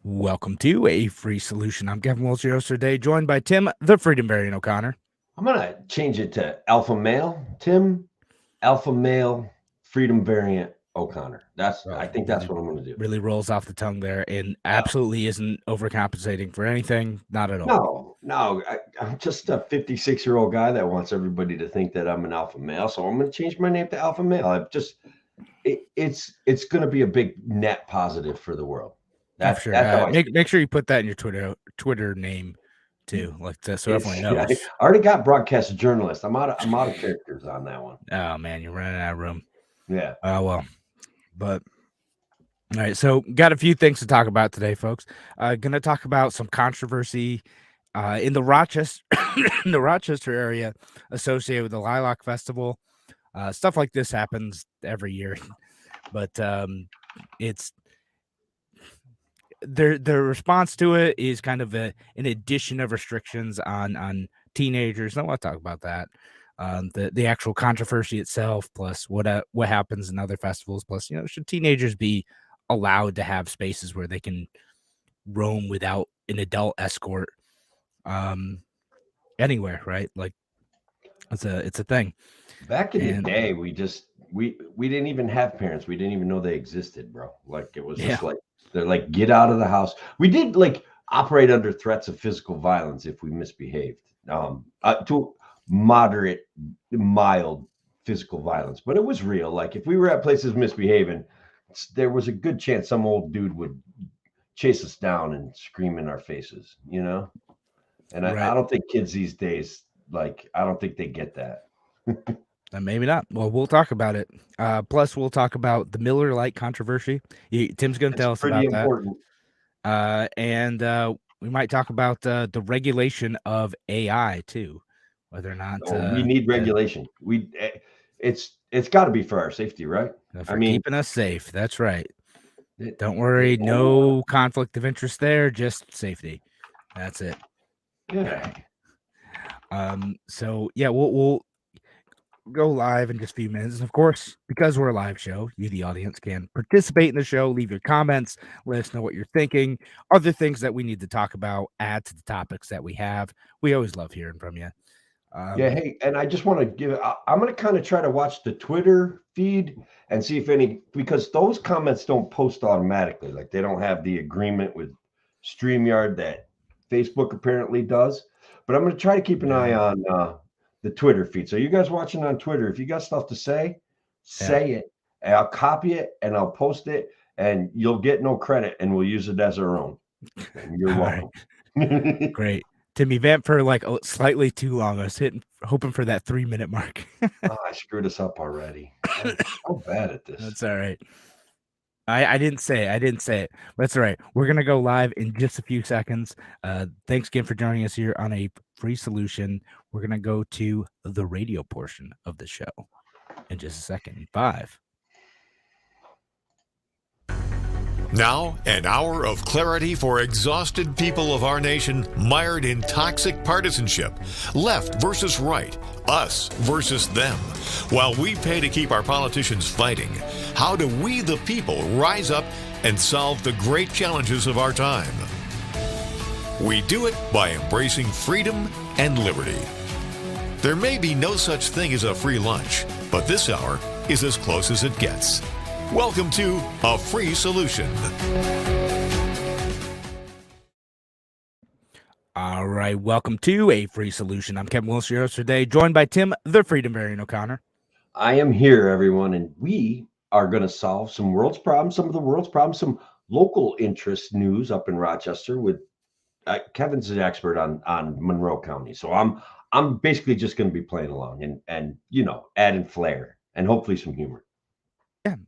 Welcome to A Free Solution. I'm Kevin Wills, your host today, joined by Tim, the Freedom Variant O'Connor. I'm gonna change it to alpha male, Tim, alpha male, freedom variant O'Connor. I think that's Really, what I'm gonna do. really rolls off the tongue there and Yeah. absolutely isn't overcompensating for anything. Not at all. No, I'm just a 56-year-old guy that wants everybody to think that I'm an alpha male. So I'm gonna change my name to alpha male. It's gonna be a big net positive for the world. Yeah, for sure. That's how I see Make sure you put that in your Twitter name too, like so everyone Yeah, knows. I already got broadcast journalist. I'm out of characters on that one. Oh man, you're running out of room. Yeah. Oh well, but all right. So got a few things to talk about today, folks. Gonna talk about some controversy in the Rochester in the Rochester area associated with the Lilac Festival. Stuff like this happens every year, but it's their response to it is kind of an addition of restrictions on teenagers. I want to talk about that. The actual controversy itself, plus what happens in other festivals, plus should teenagers be allowed to have spaces where they can roam without an adult escort anywhere, right? Like it's a thing. Back in the day, we didn't even have parents. We didn't even know they existed, bro. Like it was just like they're like, get out of the house. We did like operate under threats of physical violence if we misbehaved. To moderate, mild physical violence, but it was real. Like if we were at places misbehaving, there was a good chance some old dude would chase us down and scream in our faces, And I don't think kids these days, like, I don't think they get that. Maybe not. Well, we'll talk about it. Plus, we'll talk about the Miller Lite controversy. Tim's going to tell us about important. that. And we might talk about the regulation of AI too, whether or not we need regulation. It's got to be for our safety, right? For keeping us safe. That's right. Don't worry, no conflict of interest there, just safety. That's it. Yeah. So yeah, we'll go live in just a few minutes. And of course, because we're a live show, you, the audience, can participate in the show, leave your comments, let us know what you're thinking, other things that we need to talk about, add to the topics that we have. We always love hearing from you. Yeah, hey, and I just want to I'm going to kind of try to watch the Twitter feed and see if because those comments don't post automatically. Like they don't have the agreement with StreamYard that Facebook apparently does. But I'm going to try to keep an eye on the Twitter feed. So you guys watching on Twitter, if you got stuff to say it. And I'll copy it and I'll post it, and you'll get no credit, and we'll use it as our own. And you're welcome. Right. Great. Timmy, vamp for like slightly too long. I was hoping for that 3-minute mark. I screwed us up already. I'm so bad at this. That's all right. I didn't say it. That's all right. We're gonna go live in just a few seconds. Thanks again for joining us here on A Free Solution. We're gonna go to the radio portion of the show in just a second. 5. Now, an hour of clarity for exhausted people of our nation mired in toxic partisanship. Left versus right, us versus them. While we pay to keep our politicians fighting, how do we, the people, rise up and solve the great challenges of our time? We do it by embracing freedom and liberty. There may be no such thing as a free lunch, but this hour is as close as it gets. Welcome to A Free Solution. All right, welcome to A Free Solution. I'm Kevin Wilson, your host today, joined by Tim, the Freedom Variant O'Connor. I am here, everyone, and we are going to solve some world's problems, some of the world's problems, some local interest news up in Rochester. With Kevin's an expert on Monroe County, so I'm basically just going to be playing along and adding flair and hopefully some humor.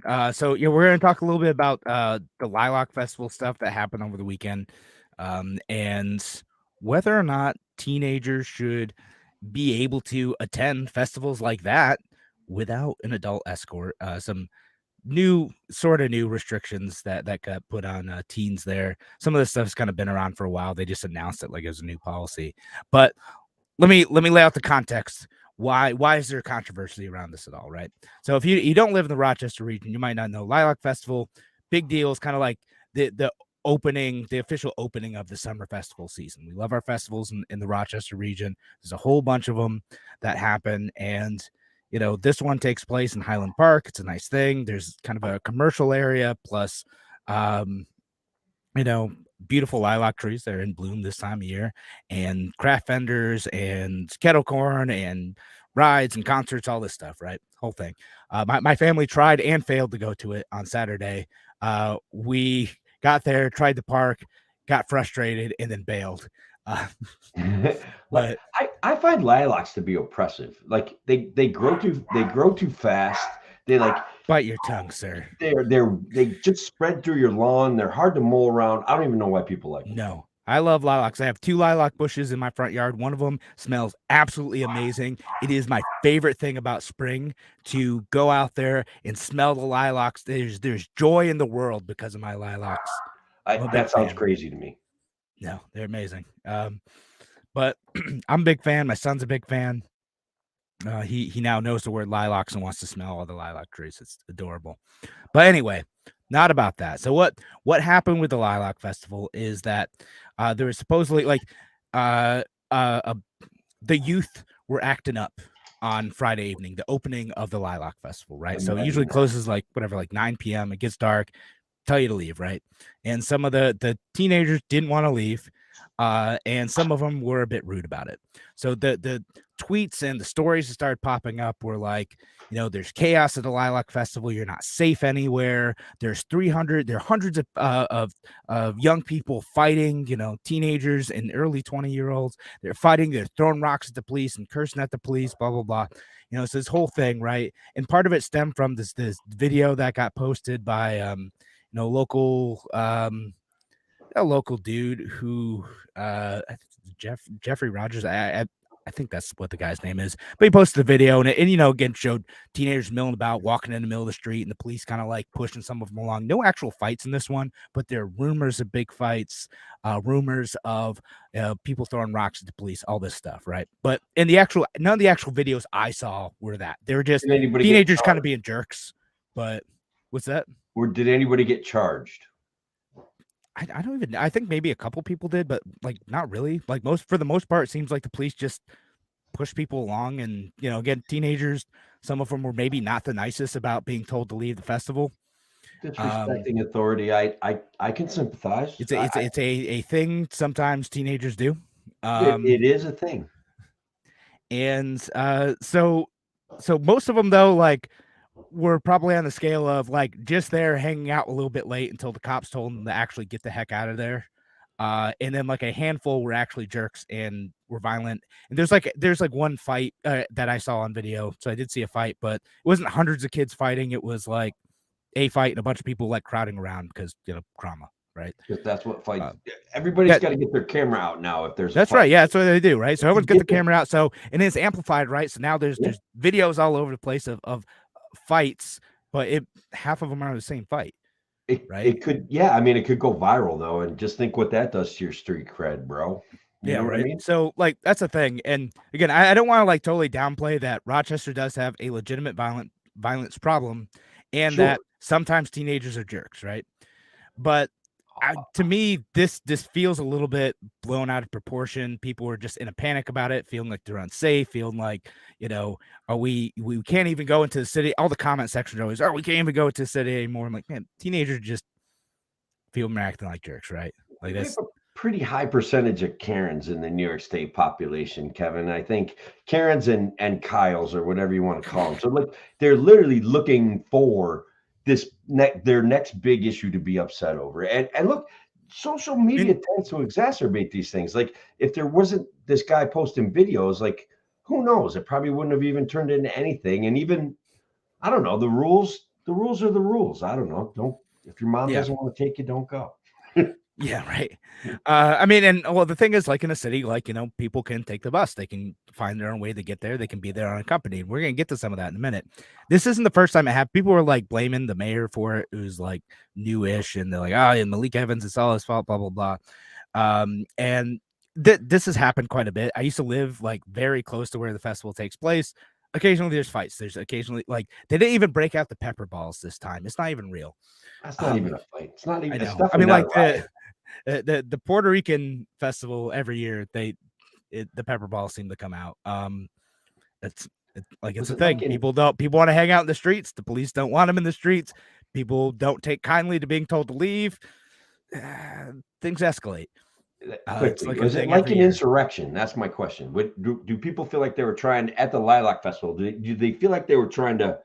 Yeah. So we're going to talk a little bit about the Lilac Festival stuff that happened over the weekend, and whether or not teenagers should be able to attend festivals like that without an adult escort. Some new restrictions that got put on teens there. Some of this stuff's kind of been around for a while. They just announced it like it was a new policy. But let me lay out the context. Why is there controversy around this at all, right? So if you don't live in the Rochester region, you might not know Lilac Festival, big deal. It's kind of like the the official opening of the summer festival season. We love our festivals in the Rochester region. There's a whole bunch of them that happen. And, this one takes place in Highland Park. It's a nice thing. There's kind of a commercial area plus, um, beautiful lilac trees that are in bloom this time of year, and craft vendors and kettle corn and rides and concerts, all this stuff, right? Whole thing. My family tried and failed to go to it on Saturday. We got there, tried the park, got frustrated, and then bailed. But I find lilacs to be oppressive. Like they grow too fast. They like bite your tongue, sir. They just spread through your lawn. They're hard to mow around. I don't even know why people like them. No, I love lilacs. I have 2 lilac bushes in my front yard. One of them smells absolutely amazing. It is my favorite thing about spring, to go out there and smell the lilacs. There's joy in the world because of my lilacs. That sounds crazy to me. No, they're amazing. But I'm a big fan. My son's a big fan. He now knows the word lilacs and wants to smell all the lilac trees. It's adorable. But anyway, not about that. So what happened with the Lilac Festival is that there was supposedly the youth were acting up on Friday evening, the opening of the Lilac Festival, right? So it usually closes like 9 p.m. It gets dark, tell you to leave, right? And some of the teenagers didn't want to leave. And some of them were a bit rude about it. So the tweets and the stories that started popping up were like, there's chaos at the Lilac Festival. You're not safe anywhere. There are hundreds of young people fighting, teenagers and early 20-year-olds. They're fighting. They're throwing rocks at the police and cursing at the police, blah, blah, blah. So this whole thing, right? And part of it stemmed from this video that got posted by, a local dude who Jeffrey Rogers. I think that's what the guy's name is. But he posted a video and again showed teenagers milling about, walking in the middle of the street, and the police kind of like pushing some of them along. No actual fights in this one, but there are rumors of big fights, rumors of people throwing rocks at the police, all this stuff, right? But none of the actual videos I saw were that. They were just teenagers kind of being jerks. But what's that? Or did anybody get charged? I don't even. I think maybe a couple people did, but like not really. Like for the most part, it seems like the police just push people along, and again, teenagers. Some of them were maybe not the nicest about being told to leave the festival. Disrespecting authority, I can sympathize. It's a thing sometimes teenagers do. It is a thing, and so most of them though, like, were probably on the scale of like just there hanging out a little bit late until the cops told them to actually get the heck out of there. And then like a handful were actually jerks and were violent. And there's like one fight that I saw on video. So I did see a fight, but it wasn't hundreds of kids fighting. It was like a fight and a bunch of people like crowding around because, drama, right? Because that's what fights. Everybody's got to get their camera out now if there's. That's right. Yeah, that's what they do, right? So everyone's got the camera out. So, and it's amplified, right? So now there's videos all over the place of fights, but half of them are the same fight, right? It could, yeah. I mean, it could go viral though, and just think what that does to your street cred, bro. You know what I mean? So like that's the thing. And again, I don't want to like totally downplay that Rochester does have a legitimate violence problem, and that sometimes teenagers are jerks, right? But to me, this feels a little bit blown out of proportion. People are just in a panic about it, feeling like they're unsafe, feeling like, we can't even go into the city. All the comment sections are always, we can't even go into the city anymore. I'm like, man, teenagers just feel them acting like jerks, right? Like that's a pretty high percentage of Karens in the New York State population, Kevin. I think Karens and Kyles, or whatever you want to call them. So like they're literally looking for their next big issue to be upset over. And look, social media tends to exacerbate these things. Like if there wasn't this guy posting videos, like who knows? It probably wouldn't have even turned into anything. And even, I don't know, the rules are the rules. I don't know. If your mom doesn't want to take you, don't go. Yeah, right. I mean, and well, the thing is, like in a city, like, people can take the bus. They can find their own way to get there. They can be there unaccompanied. We're going to get to some of that in a minute. This isn't the first time it happened. People were like blaming the mayor for it. It was like newish. And they're like, and Malik Evans, it's all his fault, blah, blah, blah. And this has happened quite a bit. I used to live like very close to where the festival takes place. occasionally there's fights. There's occasionally like they didn't even break out the pepper balls this time. It's not even real. That's not even a fight. It's not I even. It's know. I definitely mean, not like a riot. the Puerto Rican festival every year, the pepper balls seem to come out. It's like it's Was a it like thing. in? People want to hang out in the streets. The police don't want them in the streets. People don't take kindly to being told to leave. Things escalate. It's Quickly, like a was it thing like every an year. insurrection? That's my question. Do people feel like they were trying at the Lilac Festival? Do they feel like they were trying to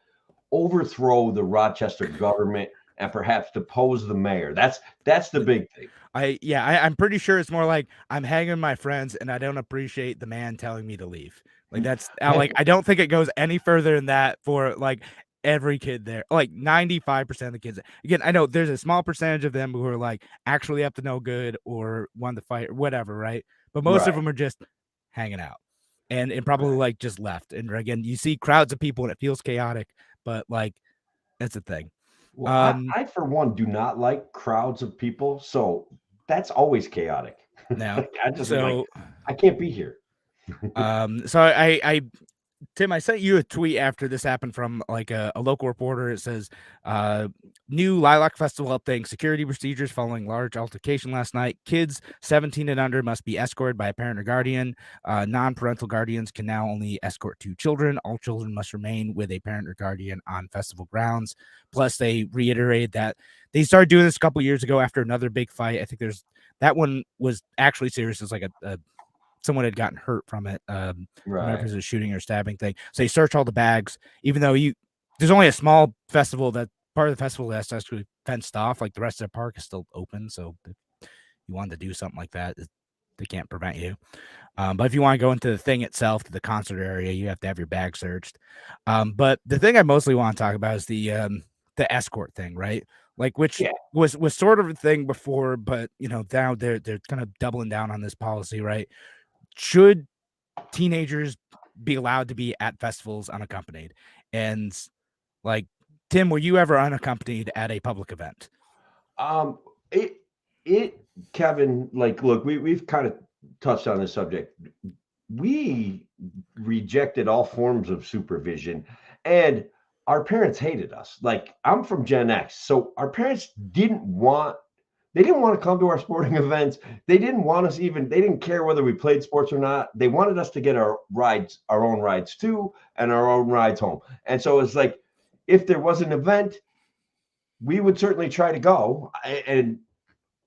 overthrow the Rochester government and perhaps depose the mayor? That's the big thing. I'm pretty sure it's more like I'm hanging with my friends and I don't appreciate the man telling me to leave. Like that's like I don't think it goes any further than that for like every kid there. Like 95% of the kids. Again, I know there's a small percentage of them who are like actually up to no good or want to fight or whatever, right? But most of Right. them are just hanging out and probably Right. like just left. And again, you see crowds of people and it feels chaotic, but like that's a thing. Well, Um I for one do not like crowds of people, so that's always chaotic. now Like, I just like so I can't be here. so I Tim, I sent you a tweet after this happened from like a local reporter. It says, new Lilac Festival updating security procedures following large altercation last night. Kids 17 and under must be escorted by a parent or guardian. Non-parental guardians can now only escort 2 children. All children must remain with a parent or guardian on festival grounds. Plus, they reiterated that they started doing this a couple years ago after another big fight. I think that one was actually serious. It's like a someone had gotten hurt from it. I don't know if it Right. was a shooting or stabbing thing. So they search all the bags, even though there's only a small festival that part of the festival that's actually fenced off. Like the rest of the park is still open. So if you wanted to do something like that, they can't prevent you. But if you want to go into the thing itself, to the concert area, you have to have your bag searched. But the thing I mostly want to talk about is the escort thing, right? Like which Yeah. was sort of a thing before, but now they're kind of doubling down on this policy, right? Should teenagers be allowed to be at festivals unaccompanied? And like, Tim, were you ever unaccompanied at a public event? Um, it it Kevin, like, look, we've kind of touched on this subject. We rejected all forms of supervision, and our parents hated us. Like, I'm from Gen X, so our parents they didn't want to come to our sporting events. They didn't want us even, they didn't care whether we played sports or not. They wanted us to get our own rides too, and our own rides home. And so it's like, if there was an event, we would certainly try to go. And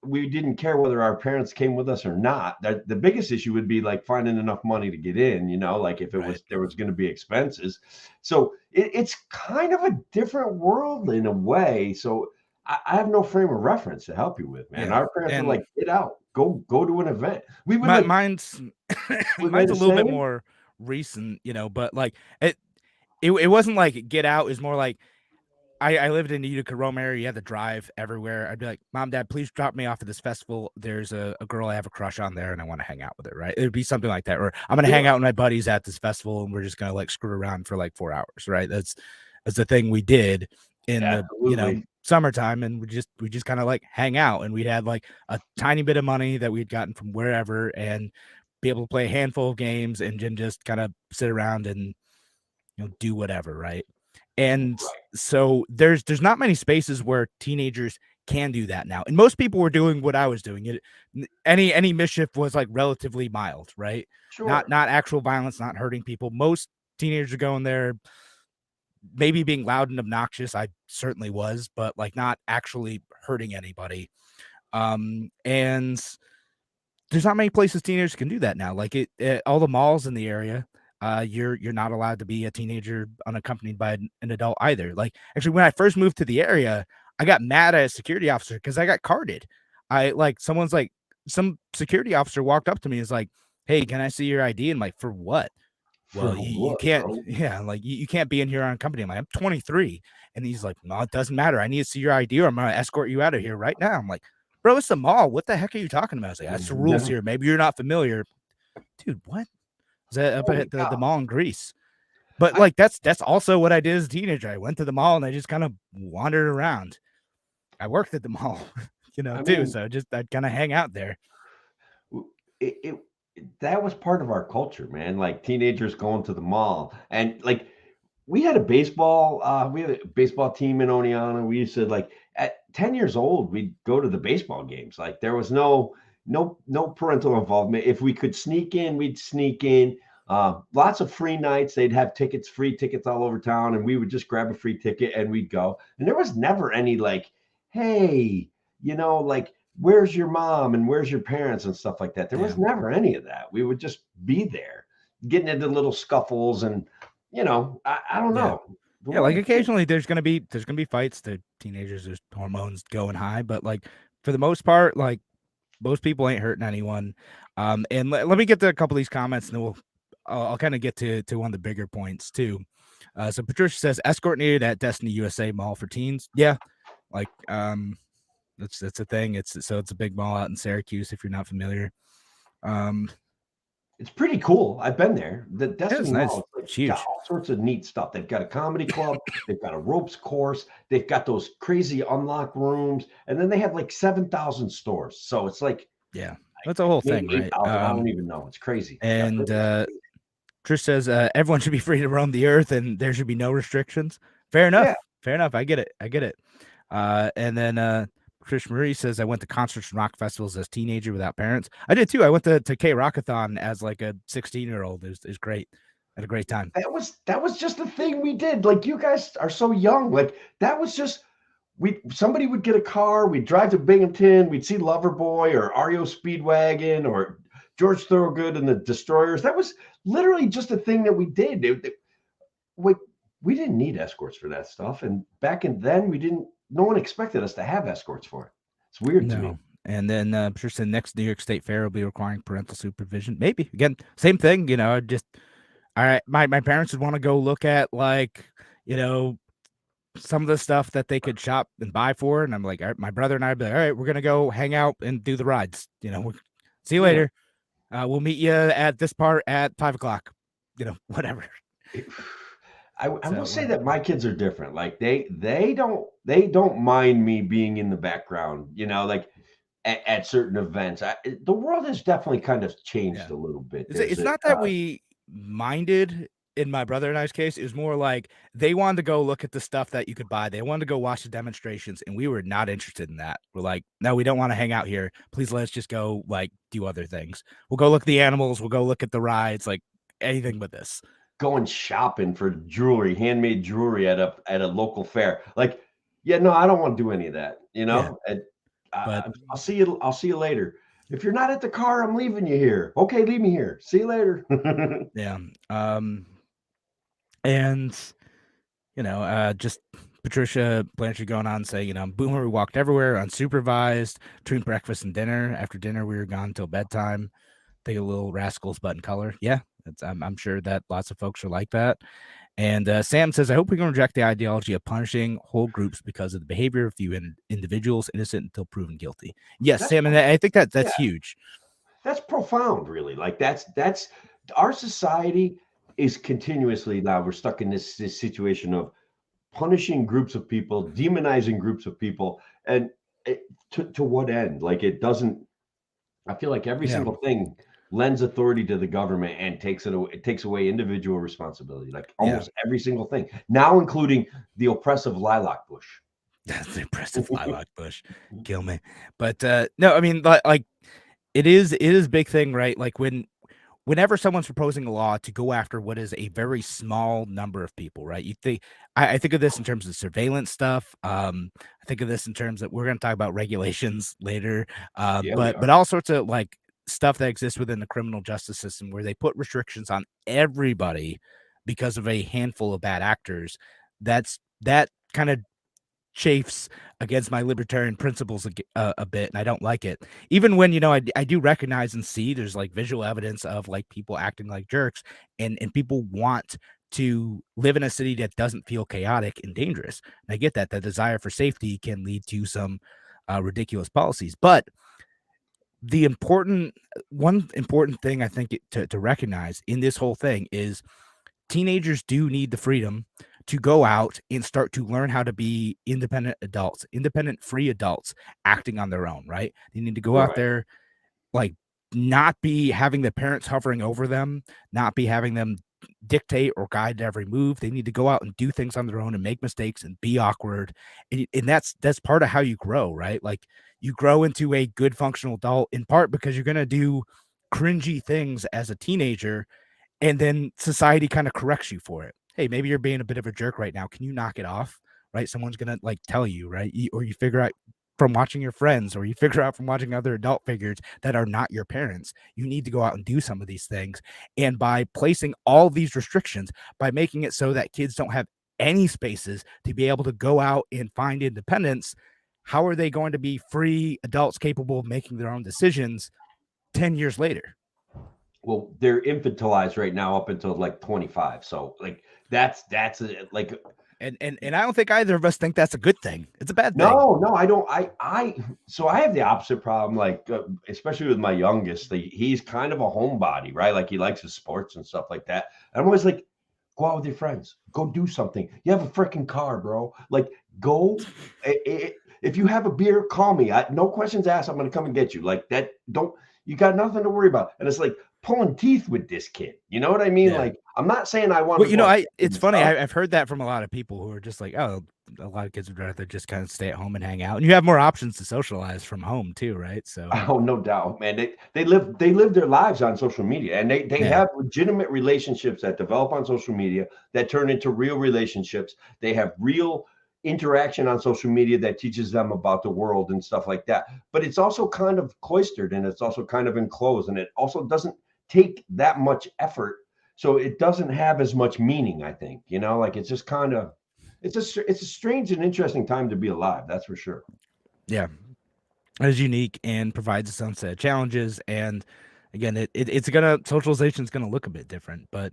we didn't care whether our parents came with us or not. The biggest issue would be like finding enough money to get in, like if Right. there was going to be expenses. So it's kind of a different world in a way. So I have no frame of reference to help you with, man. Yeah. Our parents were And like, get out, go to an event. We would like, mine's were they mine's a the little bit same? more recent, but like it wasn't like get out. Is more like I lived in the Utica Rome area. You had to drive everywhere. I'd be like, Mom, Dad, please drop me off at this festival. There's a girl I have a crush on there and I want to hang out with her, right? It would be something like that. Or I'm going to hang Yeah, out with my buddies at this festival and we're just going to like screw around for like 4 hours, right? That's the thing we did in the, absolutely. summertime. And we just kind of like hang out, and we'd had like a tiny bit of money that we'd gotten from wherever and be able to play a handful of games and then just kind of sit around and, do whatever, right? And so there's not many spaces where teenagers can do that now. And most people were doing what I was doing. Any mischief was like relatively mild, right? Sure. Not actual violence, not hurting people. Most teenagers are going there maybe being loud and obnoxious. I certainly was, but like not actually hurting anybody. And there's not many places teenagers can do that now. Like all the malls in the area, you're not allowed to be a teenager unaccompanied by an adult either. Like actually, when I first moved to the area, I got mad at a security officer because I got carded. Some security officer walked up to me and was like, "Hey, can I see your ID?" And I'm like, "For what?" For Well, you what, can't, bro? yeah, like you can't be in here unaccompanied. I'm like, I'm 23. And he's like, no, it doesn't matter. I need to see your ID or I'm going to escort you out of here right now. I'm like, bro, it's the mall. What the heck are you talking about? I was like, that's the rules No. here. Maybe you're not familiar. Dude, what? Was that up Holy at the cow. mall in Greece? But I like, that's also what I did as a teenager. I went to the mall and I just kind of wandered around. I worked at the mall, I too. mean, So I'd kind of hang out there. it that was part of our culture, man. Like teenagers going to the mall, and like we had a baseball team in Oneonta. We used to like at 10 years old, we'd go to the baseball games. Like there was no parental involvement. If we could sneak in, we'd sneak in. Lots of free nights. They'd have free tickets all over town, and we would just grab a free ticket and we'd go. And there was never any like, hey, like where's your mom and where's your parents and stuff like that. There was never any of that. We would just be there, getting into little scuffles, and I don't know. Yeah, like occasionally there's gonna be fights. The teenagers, there's hormones going high, but like for the most part, like most people ain't hurting anyone. And let me get to a couple of these comments, and then I'll kind of get to one of the bigger points too. So Patricia says escort needed at Destiny USA Mall for teens. Yeah, like that's a thing. It's a big mall out in Syracuse if you're not familiar. It's pretty cool. I've been there. The Destiny nice. Mall It's huge. got all sorts of neat stuff. They've got a comedy club. They've got a ropes course. They've got those crazy unlocked rooms, and then they have like 7,000 stores. So it's like that's a whole thing, right? I don't even know. It's crazy. And Trish says everyone should be free to roam the earth, and there should be no restrictions. Fair enough. Yeah. Fair enough. I get it. And then Trish Marie says, I went to concerts and rock festivals as a teenager without parents. I did too. I went to K Rockathon as like a 16-year-old. It was great. I had a great time. That was just the thing we did. Like you guys are so young. Like that was just somebody would get a car, we'd drive to Binghamton, we'd see Loverboy or REO Speedwagon or George Thorogood and the Destroyers. That was literally just a thing that we did. We didn't need escorts for that stuff. And back then no one expected us to have escorts for it. It's weird to me. And then Patricia, next New York State Fair will be requiring parental supervision. Maybe again, same thing. Just all right. My parents would want to go look at like some of the stuff that they could shop and buy for, and I'm like, all right, my brother and I'd be like, all right, we're gonna go hang out and do the rides. See you later. We'll meet you at this part at 5:00. Whatever. I will say that my kids are different. Like they don't mind me being in the background, like at certain events. The world has definitely kind of changed a little bit. It's not that we minded in my brother and I's case. It was more like they wanted to go look at the stuff that you could buy. They wanted to go watch the demonstrations, and we were not interested in that. We're like, no, we don't want to hang out here. Please let's just go like do other things. We'll go look at the animals. We'll go look at the rides, like anything but this. Going shopping for jewelry, handmade jewelry at a local fair. Like, no, I don't want to do any of that. But I'll see you later. If you're not at the car, I'm leaving you here. Okay, leave me here. See you later. And just Patricia Blanchard going on and saying, Boomer, we walked everywhere unsupervised between breakfast and dinner. After dinner, we were gone until bedtime. Take a little Rascals button color. Yeah, I'm sure that lots of folks are like that. And Sam says, I hope we can reject the ideology of punishing whole groups because of the behavior of few individuals, innocent until proven guilty. Yes, Sam, and I think that's huge. That's profound, really. Like that's our society is continuously now we're stuck in this situation of punishing groups of people, demonizing groups of people, and to what end? Like it doesn't. I feel like every single thing lends authority to the government and takes away individual responsibility. Like almost every single thing, now including the oppressive lilac bush. That's the oppressive lilac bush. Kill me. But no, I mean, like it is a big thing, right? Like whenever someone's proposing a law to go after what is a very small number of people, right? I think of this in terms of surveillance stuff. I think of this in terms that we're going to talk about regulations later, but all sorts of like stuff that exists within the criminal justice system where they put restrictions on everybody because of a handful of bad actors. That kind of chafes against my libertarian principles a bit, and I don't like it. Even when I do recognize and see there's like visual evidence of like people acting like jerks, and people want to live in a city that doesn't feel chaotic and dangerous. And I get that the desire for safety can lead to some ridiculous policies, but one important thing I think to recognize in this whole thing is teenagers do need the freedom to go out and start to learn how to be independent adults, independent free adults acting on their own, right? They need to go out there, like not be having the parents hovering over them, not be having them dictate or guide every move. They need to go out and do things on their own and make mistakes and be awkward. And that's part of how you grow, right? Like you grow into a good functional adult in part because you're going to do cringy things as a teenager, and then society kind of corrects you for it. Hey, maybe you're being a bit of a jerk right now. Can you knock it off? Right? Someone's going to like tell you, right? Or you figure out from watching your friends, or you figure out from watching other adult figures that are not your parents. You need to go out and do some of these things. And by placing all these restrictions, by making it so that kids don't have any spaces to be able to go out and find independence, how are they going to be free adults capable of making their own decisions 10 years later? Well, they're infantilized right now up until like 25. So like that's like And I don't think either of us think that's a good thing. It's a bad thing. No, I don't. So I have the opposite problem. Like, especially with my youngest, he's kind of a homebody, right? Like he likes his sports and stuff like that. I'm always like, go out with your friends, go do something. You have a freaking car, bro. Like, go. If you have a beer, call me. No questions asked. I'm gonna come and get you. Like that. Don't. You got nothing to worry about. And it's like pulling teeth with this kid. You know what I mean? Yeah. Like, I'm not saying I want. Well, you know, it's funny. I've heard that from a lot of people who are just like, oh, a lot of kids would rather just kind of stay at home and hang out, and you have more options to socialize from home too, right? So, oh, no doubt, man. They live their lives on social media, and they have legitimate relationships that develop on social media that turn into real relationships. They have real interaction on social media that teaches them about the world and stuff like that. But it's also kind of cloistered, and it's also kind of enclosed, and it also doesn't take that much effort, so it doesn't have as much meaning. I think, like it's just kind of it's a strange and interesting time to be alive. That's for sure. Yeah, it is unique and provides its own set of challenges. And again, socialization is gonna look a bit different, but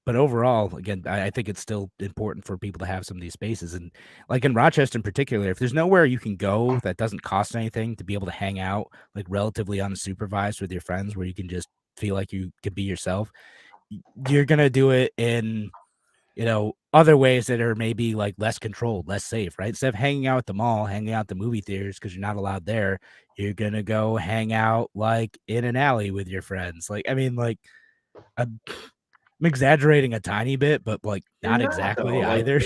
overall, again, I think it's still important for people to have some of these spaces. And like in Rochester in particular, if there's nowhere you can go that doesn't cost anything to be able to hang out, like relatively unsupervised with your friends, where you can just feel like you can be yourself, you're going to do it in, other ways that are maybe like less controlled, less safe, right? Instead of hanging out at the mall, hanging out at the movie theaters because you're not allowed there, you're going to go hang out like in an alley with your friends. Like, I mean, like, I'm exaggerating a tiny bit, but like not exactly either.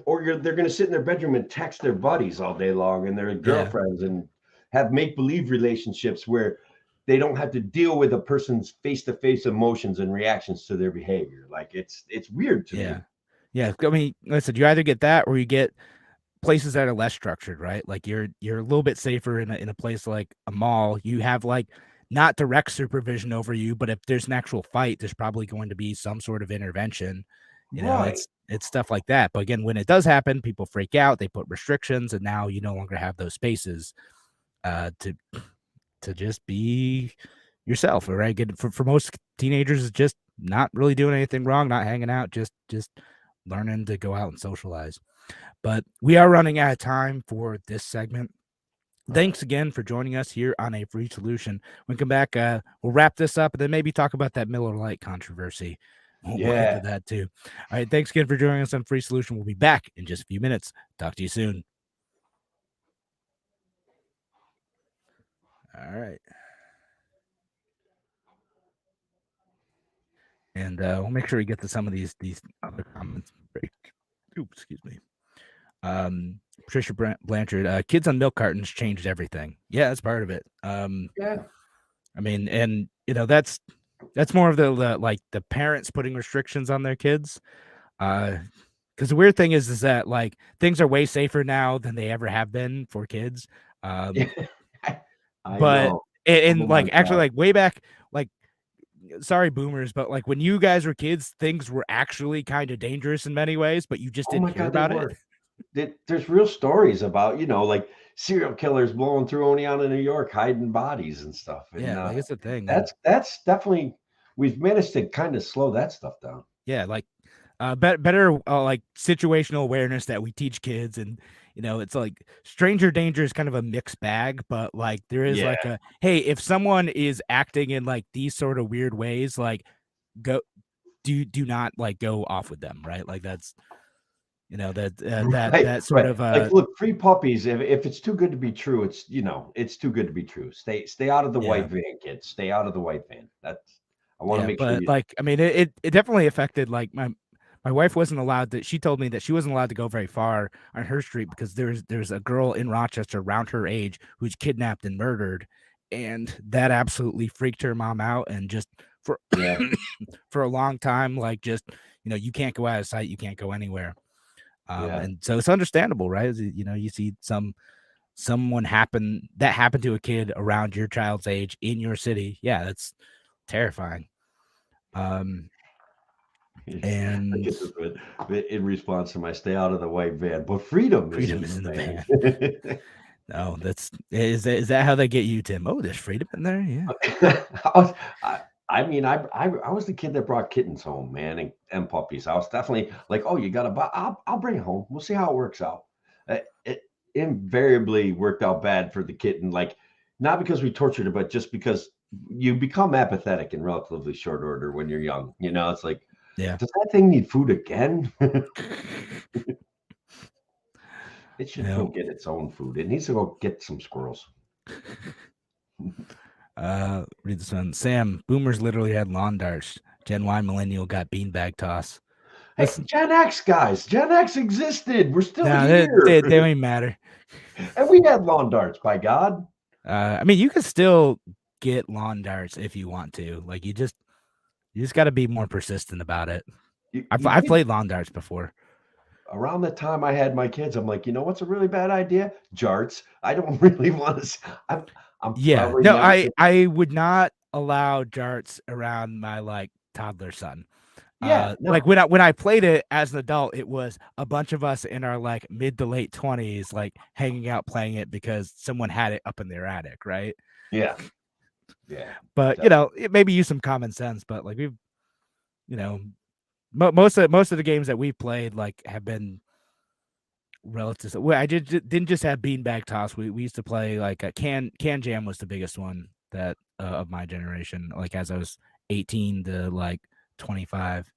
Or they're going to sit in their bedroom and text their buddies all day long and their girlfriends and have make-believe relationships where they don't have to deal with a person's face-to-face emotions and reactions to their behavior. Like it's weird to me. Yeah. I mean, listen, you either get that or you get places that are less structured, right? Like you're a little bit safer in a place like a mall. You have like not direct supervision over you, but if there's an actual fight, there's probably going to be some sort of intervention. It's stuff like that. But again, when it does happen, people freak out, they put restrictions, and now you no longer have those spaces to just be yourself. All right. Good for most teenagers, it's just not really doing anything wrong, not hanging out, just learning to go out and socialize. But we are running out of time for this segment. Thanks again for joining us here on A Free Solution. When we come back, we'll wrap this up and then maybe talk about that Miller Lite controversy. We'll get to that too. All right. Thanks again for joining us on Free Solution. We'll be back in just a few minutes. Talk to you soon. All right. And we'll make sure we get to some of these other comments. Oops, excuse me. Patricia Blanchard, kids on milk cartons changed everything. Yeah, that's part of it. I mean, and that's more of the like the parents putting restrictions on their kids. Because the weird thing is that like things are way safer now than they ever have been for kids. But like actually like way back, like sorry boomers, but like when you guys were kids, things were actually kind of dangerous in many ways, but you just didn't hear about it. There's real stories about like serial killers blowing through Oneonta, New York, hiding bodies and stuff. And, like it's a thing. That's definitely, we've managed to kind of slow that stuff down. Yeah, like better like situational awareness that we teach kids, and it's like stranger danger is kind of a mixed bag, but like there is like a hey, if someone is acting in like these sort of weird ways, like do not like go off with them, right? Like that's Right, that sort right. of Like, look, free puppies. If it's too good to be true, it's too good to be true. Stay out of the yeah. white van, kids. Stay out of the white van. That's I want to Yeah, make sure but you. like, I mean, it definitely affected like my wife wasn't allowed to. She told me that she wasn't allowed to go very far on her street because there's a girl in Rochester around her age who's kidnapped and murdered, and that absolutely freaked her mom out. And just for Yeah, for a long time, like just you can't go out of sight, you can't go anywhere. yeah, And so it's understandable, right? You see someone happened to a kid around your child's age in your city. Yeah, that's terrifying. Um, I and get this in response to my "stay out of the white van," but freedom is freedom in is the in the van. van. No, is that how they get you, Tim? Oh, there's freedom in there. Yeah. I was, I mean, I was the kid that brought kittens home, man, and puppies. I was definitely like, oh, you got to buy. I'll bring it home. We'll see how it works out. It invariably worked out bad for the kitten, like not because we tortured it, but just because you become apathetic in relatively short order when you're young. It's like, Yeah. does that thing need food again? It should Yeah. go get its own food. It needs to go get some squirrels. Read this one. Sam, boomers literally had lawn darts. Gen Y millennial got beanbag toss. Hey, Listen, Gen X guys, Gen X existed. We're still no, here. they don't even matter. And we had lawn darts, by God. I mean, you can still get lawn darts if you want to. Like you just got to be more persistent about it. I've Kids, played lawn darts before. around the time I had my kids, I'm like, you know what's a really bad idea? Jarts. I don't really want to. I'm Yeah, probably no, never. I would not allow darts around my like toddler son. Yeah, Like no. when I played it as an adult, it was a bunch of us in our like mid to late 20s, like hanging out playing it because someone had it up in their attic, right? Yeah, yeah. But it maybe use some common sense. But like we've, you know, most of the games that we've played like have been relative. Well, didn't just have beanbag toss. We used to play like a can jam was the biggest one that of my generation. Like as I was 18 to like 25.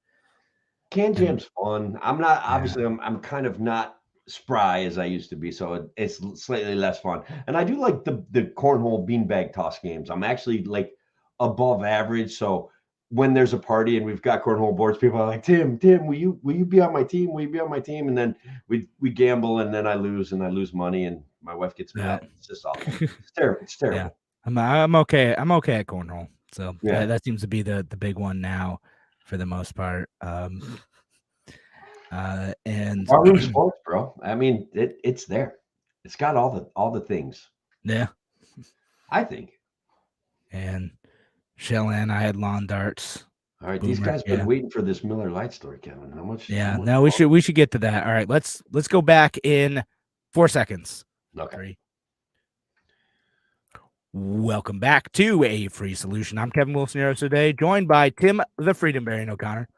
Can And jam's fun. I'm not yeah, obviously. I'm kind of not spry as I used to be, so it's slightly less fun. And I do like the cornhole beanbag toss games. I'm actually like above average. So when there's a party and we've got cornhole boards, people are like, Tim, will you be on my team? Will you be on my team? And then we gamble, and then I lose, and I lose money, and my wife gets yeah, mad. It's just awful. It's terrible. It's yeah. terrible. I'm okay. I'm okay at cornhole. So Yeah. that seems to be the big one now for the most part. And Barroom sports, bro. I mean, it's there. It's got all the things. yeah, I think. and Shell and I had lawn darts. All right, these Boomer, guys been yeah. waiting for this Miller Lite story, Kevin. How much? Yeah, no, we should get to that. All right, let's go back in 4 seconds. Okay. 3. Welcome back to A Free Solution. I'm Kevin Wilson today, joined by Tim the Freedom Bearing O'Connor.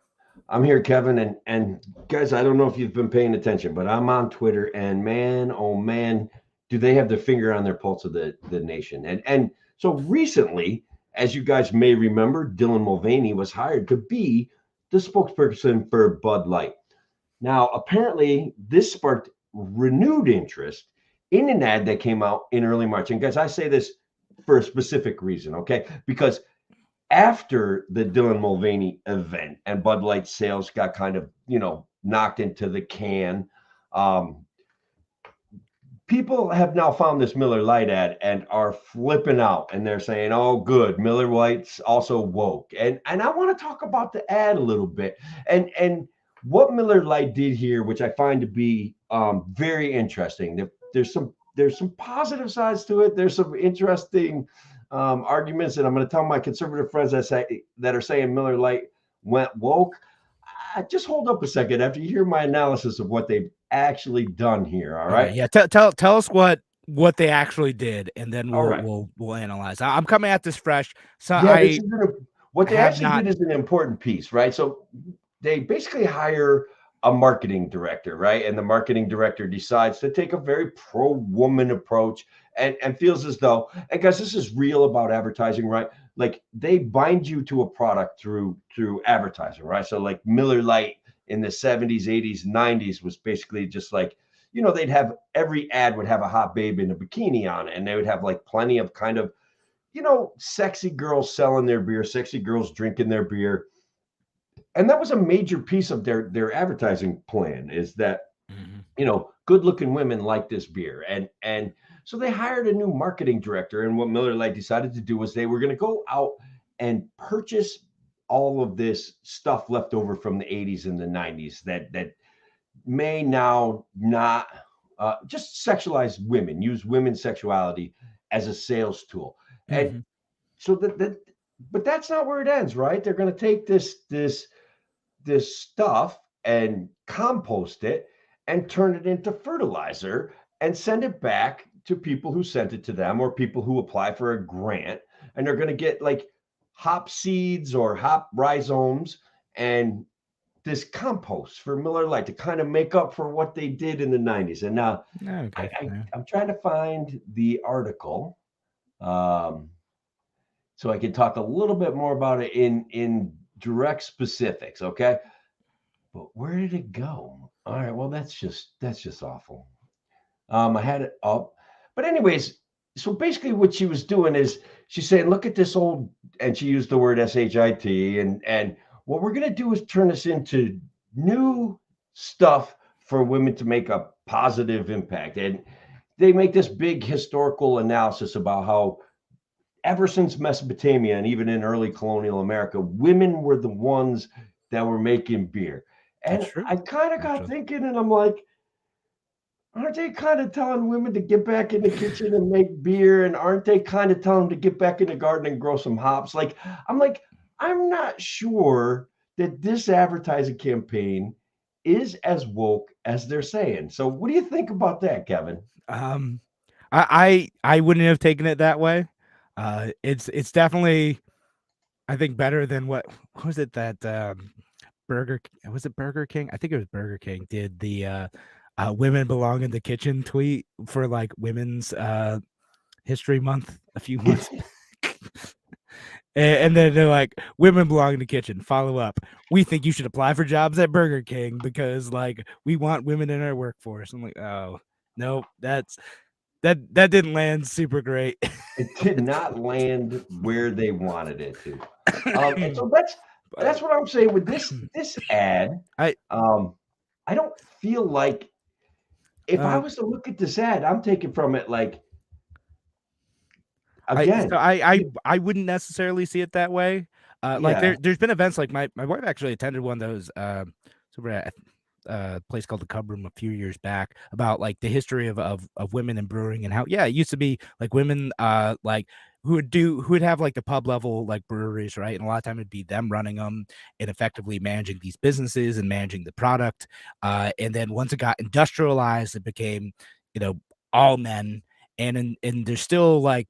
I'm here, Kevin, and guys, I don't know if you've been paying attention, but I'm on Twitter, and man, oh man, do they have their finger on their pulse of the nation. And so recently, as you guys may remember, Dylan Mulvaney was hired to be the spokesperson for Bud Light. Now, apparently, this sparked renewed interest in an ad that came out in early March. And guys, I say this for a specific reason, okay? Because after the Dylan Mulvaney event and Bud Light sales got kind of, knocked into the can, people have now found this Miller Lite ad and are flipping out, and they're saying, "Oh, good, Miller Lite's also woke." And I want to talk about the ad a little bit and what Miller Lite did here, which I find to be very interesting. There's some positive sides to it. There's some interesting arguments, and I'm going to tell my conservative friends that are saying Miller Lite went woke. Just hold up a second after you hear my analysis of what they've actually done here. All right. Okay, yeah, tell us what they actually did, and then All right. we'll analyze. I'm coming at this fresh, so Yeah, I what they have actually not. did is an important piece, right? So they basically hire a marketing director, right? And the marketing director decides to take a very pro-woman approach and feels as though, and guys, this is real about advertising, right? Like they bind you to a product through advertising, right? So like Miller Lite in the 70s, 80s, 90s was basically just like, they'd have every ad would have a hot babe in a bikini on it, and they would have like plenty of kind of, sexy girls selling their beer, sexy girls drinking their beer. And that was a major piece of their advertising plan, is that, good looking women like this beer. And so they hired a new marketing director. And what Miller Lite decided to do was they were going to go out and purchase all of this stuff left over from the 80s and the 90s that may now not just sexualize women, use women's sexuality as a sales tool. And so but that's not where it ends, right? They're going to take this stuff and compost it and turn it into fertilizer and send it back to people who sent it to them, or people who apply for a grant, and they're going to get like hop seeds or hop rhizomes and this compost for Miller Lite to kind of make up for what they did in the 90s. And now I'm trying to find the article so I can talk a little bit more about it in direct specifics. Okay. But where did it go? All right. Well, that's just awful. I had it up, but anyways, so basically what she was doing is she's saying, look at this old, and she used the word SHIT, and what we're going to do is turn this into new stuff for women to make a positive impact. And they make this big historical analysis about how ever since Mesopotamia and even in early colonial America, women were the ones that were making beer. And I kind of got thinking, and I'm like, aren't they kind of telling women to get back in the kitchen and make beer? And aren't they kind of telling them to get back in the garden and grow some hops? I'm not sure that this advertising campaign is as woke as they're saying. So what do you think about that, Kevin? I wouldn't have taken it that way. It's definitely, I think, better than what was it that Burger King? I think it was Burger King did the women belong in the kitchen tweet for like Women's History Month a few months back. And then they're like, women belong in the kitchen. Follow up. We think you should apply for jobs at Burger King because like we want women in our workforce. I'm like, oh no, that didn't land super great. It did not land where they wanted it to. And so that's what I'm saying with this ad. I don't feel like, if I was to look at this ad, I'm taking from it like, again, I wouldn't necessarily see it that way. Like there's been events like my wife actually attended one of those over at a place called the Cub Room a few years back, about like the history of women in brewing, and how it used to be like women like who would have like the pub level like breweries, right? And a lot of time it'd be them running them and effectively managing these businesses and managing the product. And then once it got industrialized, it became, all men. And there's still like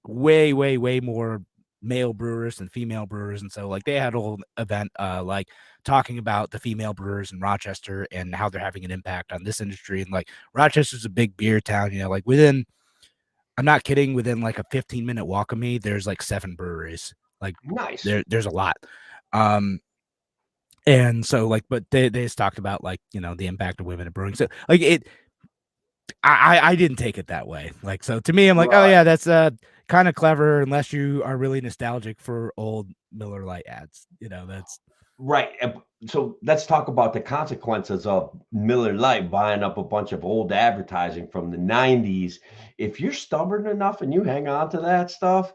way more male brewers than female brewers, and so like they had a whole event like talking about the female brewers in Rochester and how they're having an impact on this industry. And like Rochester's a big beer town, like I'm not kidding, within like a 15-minute walk of me there's like 7 breweries. Like nice. There's a lot. And so like, but they just talked about like, the impact of women in brewing. So like I didn't take it that way. Like, so to me, I'm like, oh yeah, that's kind of clever, unless you are really nostalgic for old Miller Lite ads. That's right. So let's talk about the consequences of Miller Lite buying up a bunch of old advertising from the 90s. If you're stubborn enough and you hang on to that stuff,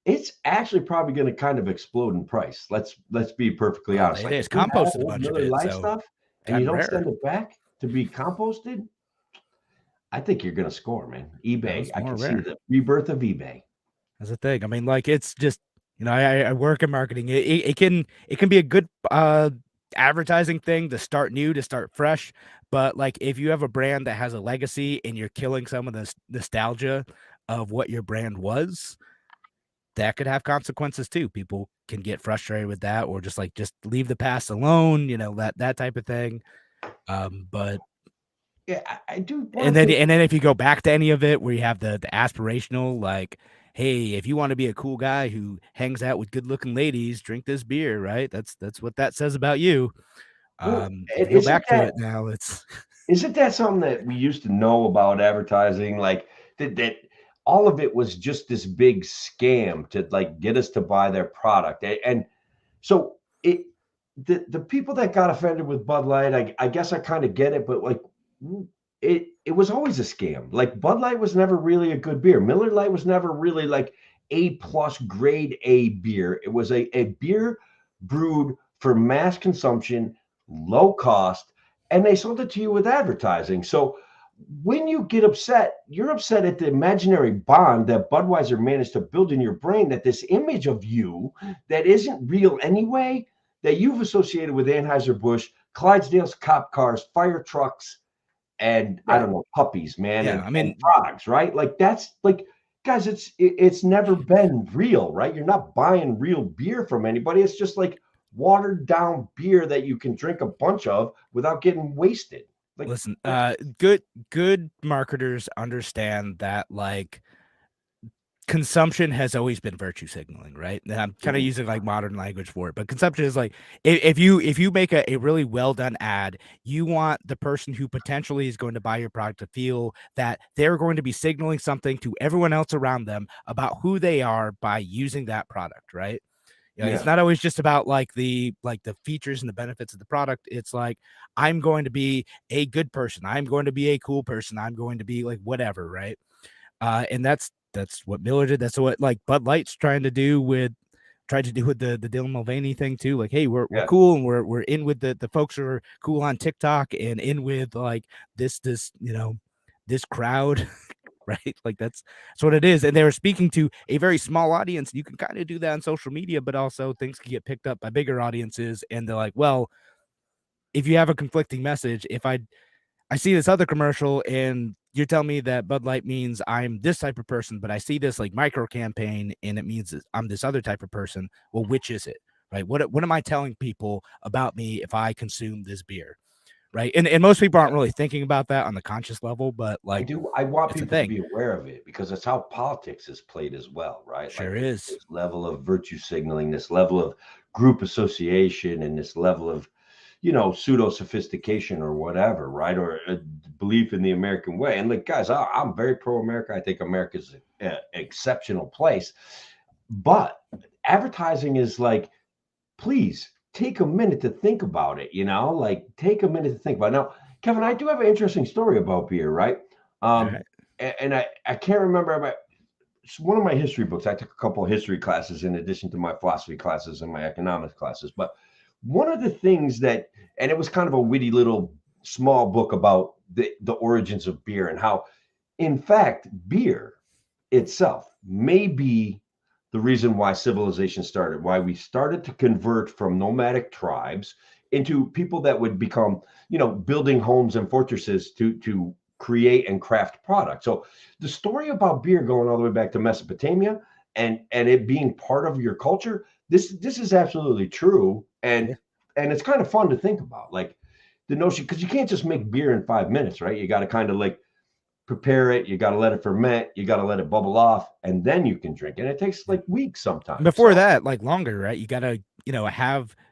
it's actually probably going to kind of explode in price. Let's be perfectly honest. It is composted a bunch Miller of it, Lite so stuff, and you don't send it back to be composted. I think you're going to score, man. eBay. I can see the rebirth of eBay. That's the thing. I mean, like, it's just, I work in marketing. It can be a good advertising thing to start new, to start fresh. But like, if you have a brand that has a legacy and you're killing some of the nostalgia of what your brand was, that could have consequences too. People can get frustrated with that, or just leave the past alone, that type of thing. But yeah, I do. And then if you go back to any of it where you have the aspirational, like, hey, if you want to be a cool guy who hangs out with good looking ladies, drink this beer, right? That's what that says about you. Well, If and you go back to it now, it's isn't that something that we used to know about advertising? Like that all of it was just this big scam to like get us to buy their product. And so the people that got offended with Bud Light, I guess I kind of get it, but like it was always a scam. Like Bud Light was never really a good beer. Miller Lite was never really like A plus grade A beer. It was a beer brewed for mass consumption, low cost, and they sold it to you with advertising. So when you get upset, you're upset at the imaginary bond that Budweiser managed to build in your brain, that this image of you that isn't real anyway, that you've associated with Anheuser-Busch, Clydesdale's cop cars, fire trucks, and I right. don't know, puppies, man, Yeah, I and mean, frogs, right? Like that's like, guys, it's never been real, right? You're not buying real beer from anybody. It's just like watered down beer that you can drink a bunch of without getting wasted. Like listen, that's good marketers understand that like consumption has always been virtue signaling, right? And I'm kind of mhm, using like modern language for it, but consumption is like if you make a really well done ad, you want the person who potentially is going to buy your product to feel that they're going to be signaling something to everyone else around them about who they are by using that product, right? You know, it's yeah, not always just about like the features and the benefits of the product. It's like I'm going to be a good person. I'm going to be a cool person. I'm going to be like whatever, right? And that's what Miller did. That's what like Bud Light's tried to do with the Dylan Mulvaney thing too. Like, hey, we're yeah. cool and we're in with the folks who are cool on TikTok and in with like this this crowd, right? Like that's what it is. And they were speaking to a very small audience. You can kind of do that on social media, but also things can get picked up by bigger audiences. And they're like, well, if you have a conflicting message, if I see this other commercial and you're telling me that Bud Light means I'm this type of person, but I see this like micro campaign and it means I'm this other type of person. Well, which is it? Right? What am I telling people about me if I consume this beer? Right. And most people aren't really thinking about that on the conscious level, but I like do. I want it's a people to thing. be aware of it because that's how politics is played as well, right? Sure Like is. this level of virtue signaling, this level of group association, and this level of, pseudo sophistication or whatever, right? Or a belief in the American way. And like, guys, I'm very pro America. I think America's an exceptional place, but advertising is like, please take a minute to think about it, like take a minute to think about it. Now, Kevin, I do have an interesting story about beer, right? All Um, right. and I can't remember, but it's one of my history books. I took a couple of history classes in addition to my philosophy classes and my economics classes. But one of the things that, and it was kind of a witty little small book about the origins of beer and how, in fact, beer itself may be the reason why civilization started, why we started to convert from nomadic tribes into people that would become, building homes and fortresses to create and craft products. So the story about beer going all the way back to Mesopotamia and it being part of your culture, this is absolutely true. Yeah. And it's kind of fun to think about, like the notion, because you can't just make beer in 5 minutes, right? You got to kind of like prepare it, you got to let it ferment, you got to let it bubble off, and then you can drink. And it takes like weeks sometimes. Before So, that, like longer, right? You gotta,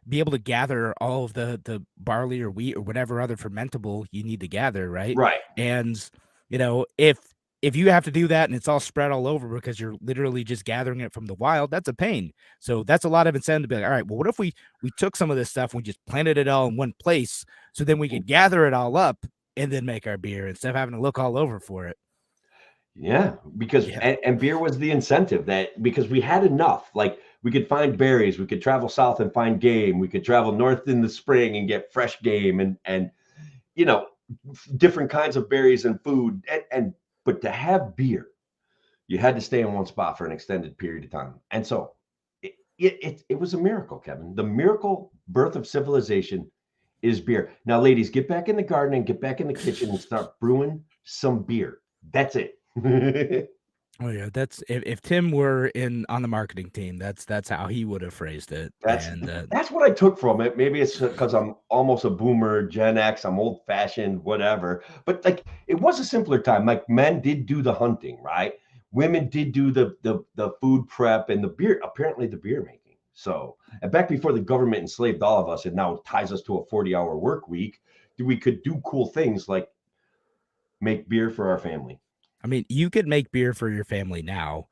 be able to gather all of the barley or wheat or whatever other fermentable you need to gather, right? right. And if you have to do that and it's all spread all over because you're literally just gathering it from the wild, that's a pain. So that's a lot of incentive to be like, all right, well, what if we took some of this stuff and we just planted it all in one place so then we could gather it all up and then make our beer instead of having to look all over for it. Yeah, because Yeah. and beer was the incentive, that because we had enough. Like we could find berries, we could travel south and find game, we could travel north in the spring and get fresh game and you know different kinds of berries and food. And but to have beer, you had to stay in one spot for an extended period of time. And so it was a miracle, Kevin. The miracle birth of civilization is beer. Now, ladies, get back in the garden and get back in the kitchen and start brewing some beer. That's it. Oh yeah, that's if Tim were in on the marketing team, that's how he would have phrased it. That's And that's what I took from it. Maybe it's because I'm almost a boomer, Gen X. I'm old fashioned, whatever. But like, it was a simpler time. Like men did do the hunting, right? Women did do the food prep and the beer. Apparently, the beer making. So, and back before the government enslaved all of us and now ties us to a 40-hour work week, we could do cool things like make beer for our family. I mean, you could make beer for your family now.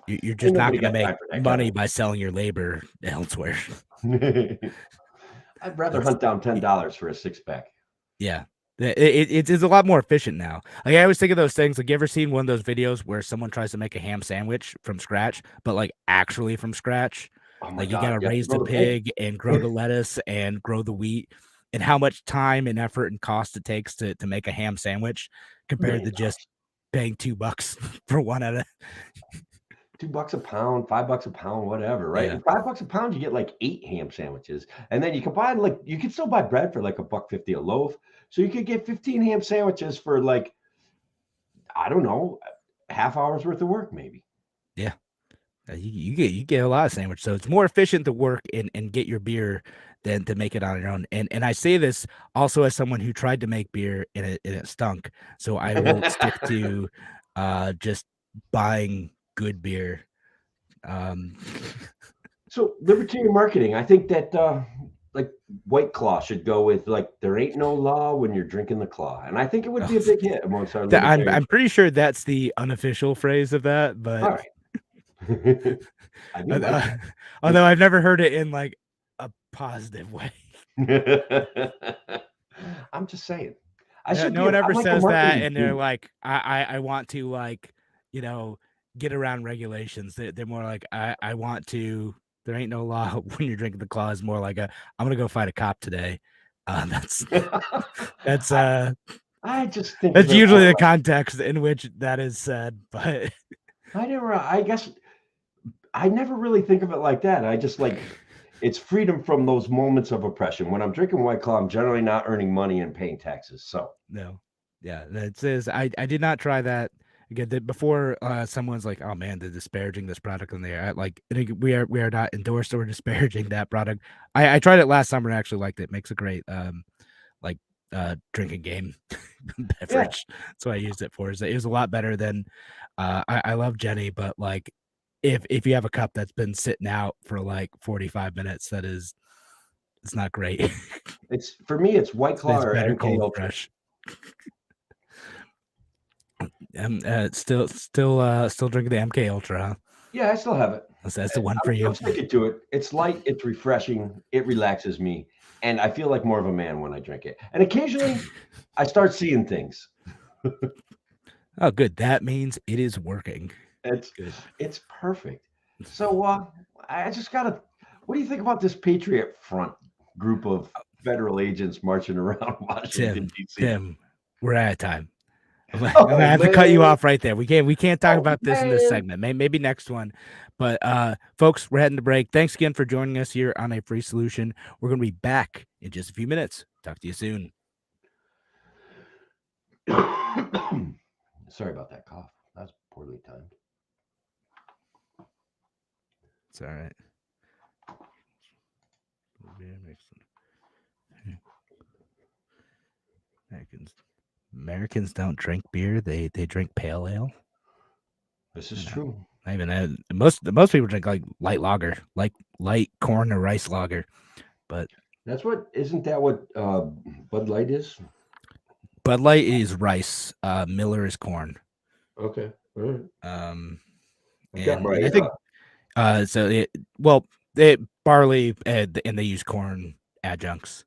You're Ain't just not nobody going to got make time for that, money Kevin. by selling your labor elsewhere. I'd rather hunt down $10 for a 6-pack. Yeah. It's a lot more efficient now. Like, I always think of those things. Like, you ever seen one of those videos where someone tries to make a ham sandwich from scratch, but like actually from scratch? Oh my Like, you God, gotta you have to raise the grow the pig. pig and grow the lettuce and grow the wheat, and how much time and effort and cost it takes to make a ham sandwich compared to just $1,000,000. paying $2 for one at a $2 a pound, $5 a pound, whatever, right? yeah. And $5 a pound, you get like 8 ham sandwiches, and then you can buy like you can still buy bread for like $1.50 a loaf, so you could get 15 ham sandwiches for like I don't know, half hour's worth of work maybe. Yeah. You get a lot of sandwich, so it's more efficient to work and get your beer than to make it on your own. And I say this also as someone who tried to make beer and it stunk. So I will stick to just buying good beer. So libertarian marketing, I think that like White Claw should go with like there ain't no law when you're drinking the claw, and I think it would be a big hit amongst our libertarian. I'm pretty sure that's the unofficial phrase of that, but All right. I do like that. although I've never heard it in like a positive way. I'm just saying. No one ever I'm like a says that, marketing and they're genius. like, I want to like, get around regulations. They're more like, I want to. There ain't no law when you're drinking the claw. Is more like I'm gonna go fight a cop today. That's that's I just think of that's it usually more the like context in which that is said. But I guess I never really think of it like that. I just like it's freedom from those moments of oppression. When I'm drinking White Claw, I'm generally not earning money and paying taxes. So no, yeah, that says I did not try that. Again, before someone's like, "Oh man, they're disparaging this product," in there, like we are not endorsed or disparaging that product. I tried it last summer and actually liked it. Makes a great like drinking game yeah, beverage. That's what I used it for. It was a lot better than I love Jenny, but like if you have a cup that's been sitting out for like 45 minutes, it's not great. it's for me. It's White Claw It's or better MK cold Ultra. fresh. Still drinking the MK Ultra. Huh? Yeah, I still have it. That's the one for you. I'm sticking to it. It's light, it's refreshing, it relaxes me, and I feel like more of a man when I drink it. And occasionally, I start seeing things. Oh, good. That means it is working. It's Good. it's perfect. So I just gotta. What do you think about this Patriot Front group of federal agents marching around Washington D.C.? Tim, we're out of time. I'm gonna Oh have to cut you man! off right there. We can't talk Oh about this in this man! segment. Maybe next one. But folks, we're heading to break. Thanks again for joining us here on A Free Solution. We're gonna be back in just a few minutes. Talk to you soon. Sorry about that cough. That's poorly timed. It's all right. Americans don't drink beer. They drink pale ale. This is true. I even most people drink like light lager, like light corn or rice lager. But Isn't that what Bud Light is? Bud Light is rice. Miller is corn. Okay. All right. And I think they barley and they use corn adjuncts.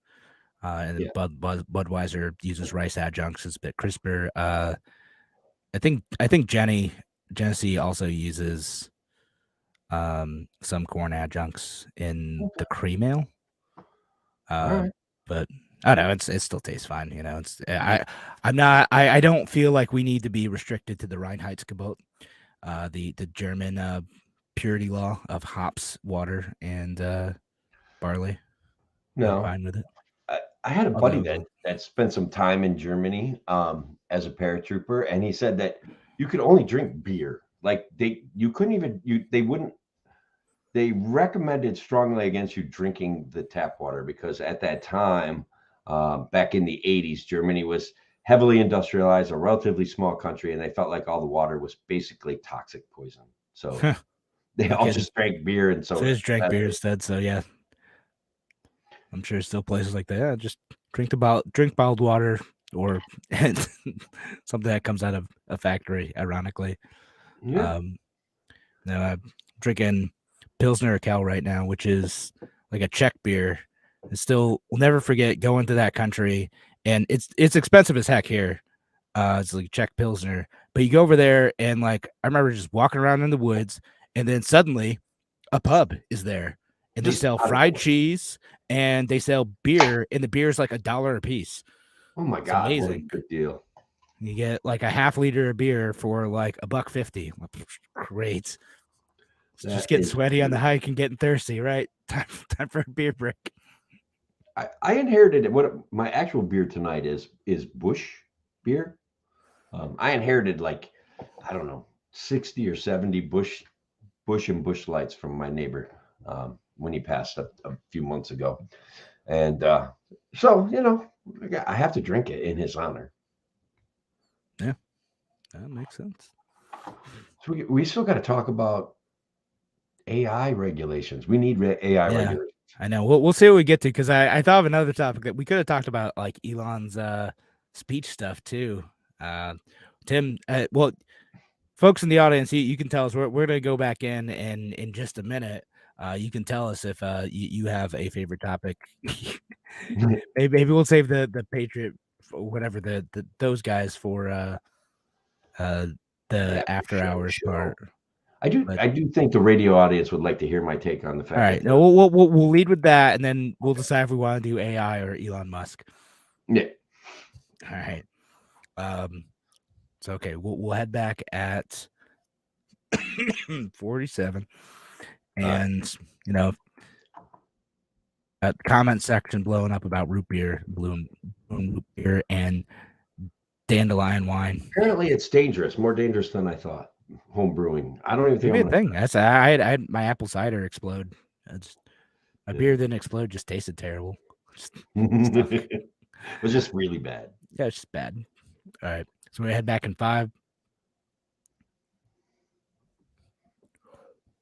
And Yeah. Budweiser uses rice adjuncts. It's a bit crisper. I think Genesee also uses some corn adjuncts in the cream ale. Right. But I don't know, it still tastes fine. I don't feel like we need to be restricted to the Reinheitsgebot, the German purity law of hops, water, and barley. No, I'm fine with it. I had a buddy Although, that spent some time in Germany as a paratrooper, and he said that you could only drink beer. Like you couldn't even they recommended strongly against you drinking the tap water because at that time, back in the 80s, Germany was heavily industrialized, a relatively small country, and they felt like all the water was basically toxic poison. So They No all kidding. just drank beer and So soda. just drank That's beer it. instead. So yeah, I'm sure still places like that. Yeah, just drink bottled water or something that comes out of a factory. Ironically, Yeah. no, I'm drinking Pilsner Urquell right now, which is like a Czech beer. And still, will never forget going to that country, and it's expensive as heck here. It's like Czech Pilsner, but you go over there and like I remember just walking around in the woods, and then suddenly a pub is there, and they Just sell out of fried nowhere. cheese and they sell beer, and the beer is like $1 a piece. Oh my It's God, what a amazing. good deal. You get like a half liter of beer for like $1.50. Great. It's just That getting is sweaty on the beautiful. hike and getting thirsty, right? Time for a beer break. I inherited it. What my actual beer tonight is Bush beer. I inherited like, I don't know, 60 or 70 Bush and Bush lights from my neighbor when he passed a few months ago. And so, I have to drink it in his honor. Yeah, that makes sense. So we still got to talk about AI regulations. We need AI Yeah, regulations. I know. We'll see what we get to because I thought of another topic that we could have talked about, like Elon's speech stuff too. Uh, Tim, well, folks in the audience, you can tell us. We're gonna go back in just a minute. You can tell us if you have a favorite topic. Maybe we'll save the Patriot, whatever the those guys for uh the After after hours show. part. I do But I do think the radio audience would like to hear my take on the all fact right, that no, we'll lead with that, and then we'll decide if we want to do AI or Elon Musk. yeah. All right. So okay, we'll head back at 47, All right. and you know, comment section blowing up about root beer, blue root beer, and dandelion wine. Apparently it's dangerous, more dangerous than I thought. Home brewing. I don't even think Maybe I'm a gonna thing. That's I had my apple cider explode. That's my yeah. beer didn't explode, just tasted terrible. Just stuff. It was just really bad. Yeah, it's just bad. All right, so we head back in 5.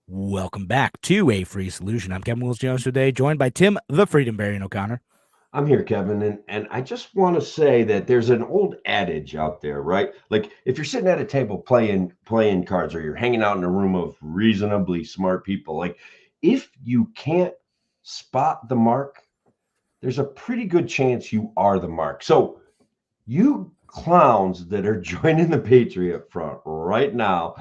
Welcome back to A Free Solution. I'm Kevin Wills Jones today, joined by Tim the Freedom Variant O'Connor. I'm here, Kevin, and I just want to say that there's an old adage out there, right? Like if you're sitting at a table playing cards, or you're hanging out in a room of reasonably smart people, like if you can't spot the mark, there's a pretty good chance you are the mark. So you clowns that are joining the Patriot Front right now,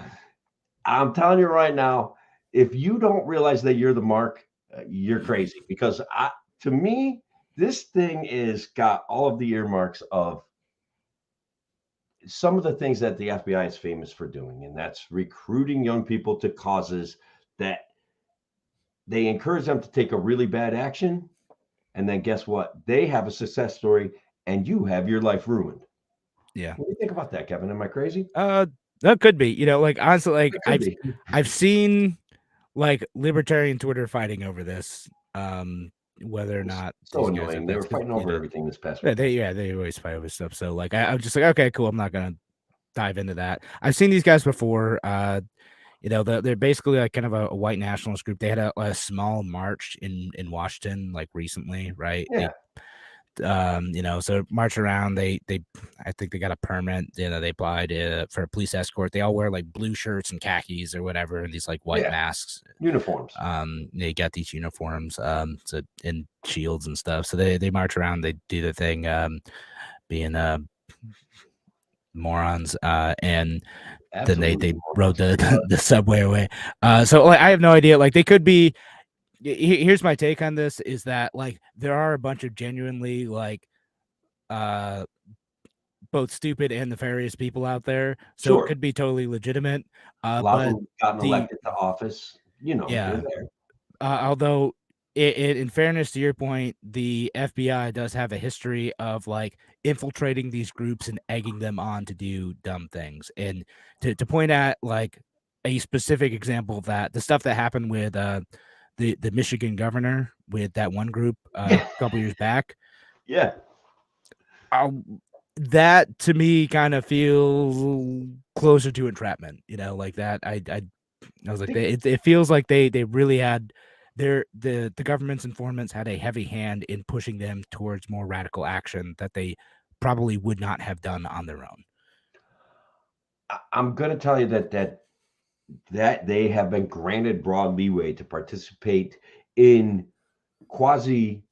I'm telling you right now, if you don't realize that you're the mark, you're crazy. Because to me, this thing is got all of the earmarks of some of the things that the FBI is famous for doing, and that's recruiting young people to causes that they encourage them to take a really bad action, and then guess what? They have a success story, and you have your life ruined. Yeah. What do you think about that, Kevin? Am I crazy? That could be. Like honestly, like It could be. I've seen like libertarian Twitter fighting over this. Whether or It's not so these guys have annoying. They were that's because fighting over everything this past yeah, weekend. they always fight over stuff. So like I'm just like, okay, cool. I'm not gonna dive into that. I've seen these guys before. They're basically like kind of a white nationalist group. They had a small march in Washington like recently, right? Yeah. So march around. They I think they got a permit. They applied for a police escort. They all wear like blue shirts and khakis or whatever, and these like white Yeah. masks. Uniforms. They got these uniforms, so and shields and stuff. So they march around. They do the thing, being morons, and then they Absolutely. rode the subway away. So like I have no idea. Like they could be. Here's my take on this: is that like there are a bunch of genuinely like both stupid and nefarious people out there, so it Sure. could be totally legitimate. A lot of But them gotten the elected to office. They're yeah, there. although in fairness to your point, the FBI does have a history of like infiltrating these groups and egging them on to do dumb things. And to point at like a specific example of that, the stuff that happened with the Michigan governor with that one group a couple years back, Yeah. that to me kind of feels closer to entrapment. Like that. I I was like, it feels like they really had the government's informants had a heavy hand in pushing them towards more radical action that they probably would not have done on their own. I'm going to tell you that they have been granted broad leeway to participate in quasi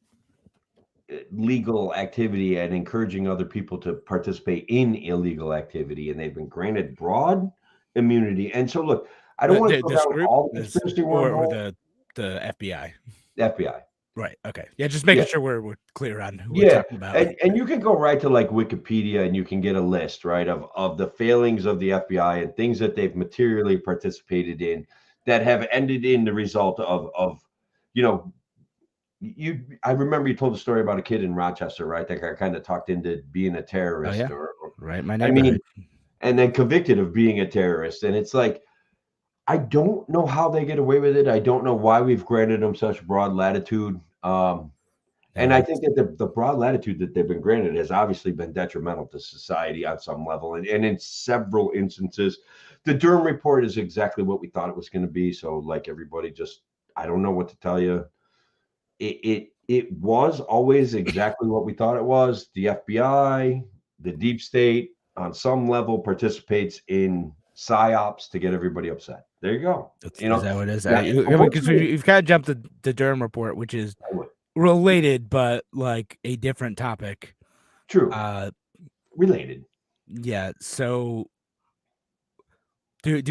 legal activity and encouraging other people to participate in illegal activity, and they've been granted broad immunity. And so, look, I don't want to go This down group all the conspiracy or wormhole. the FBI. FBI. Right. Okay. Yeah. Just making sure we're clear on who we're Yeah, talking about. and you can go right to like Wikipedia and you can get a list, right, of the failings of the FBI and things that they've materially participated in that have ended in the result of you know, I remember you told a story about a kid in Rochester, right? That got kind of talked into being a terrorist or right, my I neighborhood. mean, and then convicted of being a terrorist. And it's like, I don't know how they get away with it. I don't know why we've granted them such broad latitude. And I think that the broad latitude that they've been granted has obviously been detrimental to society on some level. And in several instances, the Durham report is exactly what we thought it was going to be. So, like everybody, just I don't know what to tell you. It was always exactly what we thought it was. The FBI, the deep state, on some level, participates in psyops to get everybody upset. There you go. Is that what it is? Now, Because we've kind of jumped the Durham report, which is related, but like a different topic. True. Related. Yeah. So, do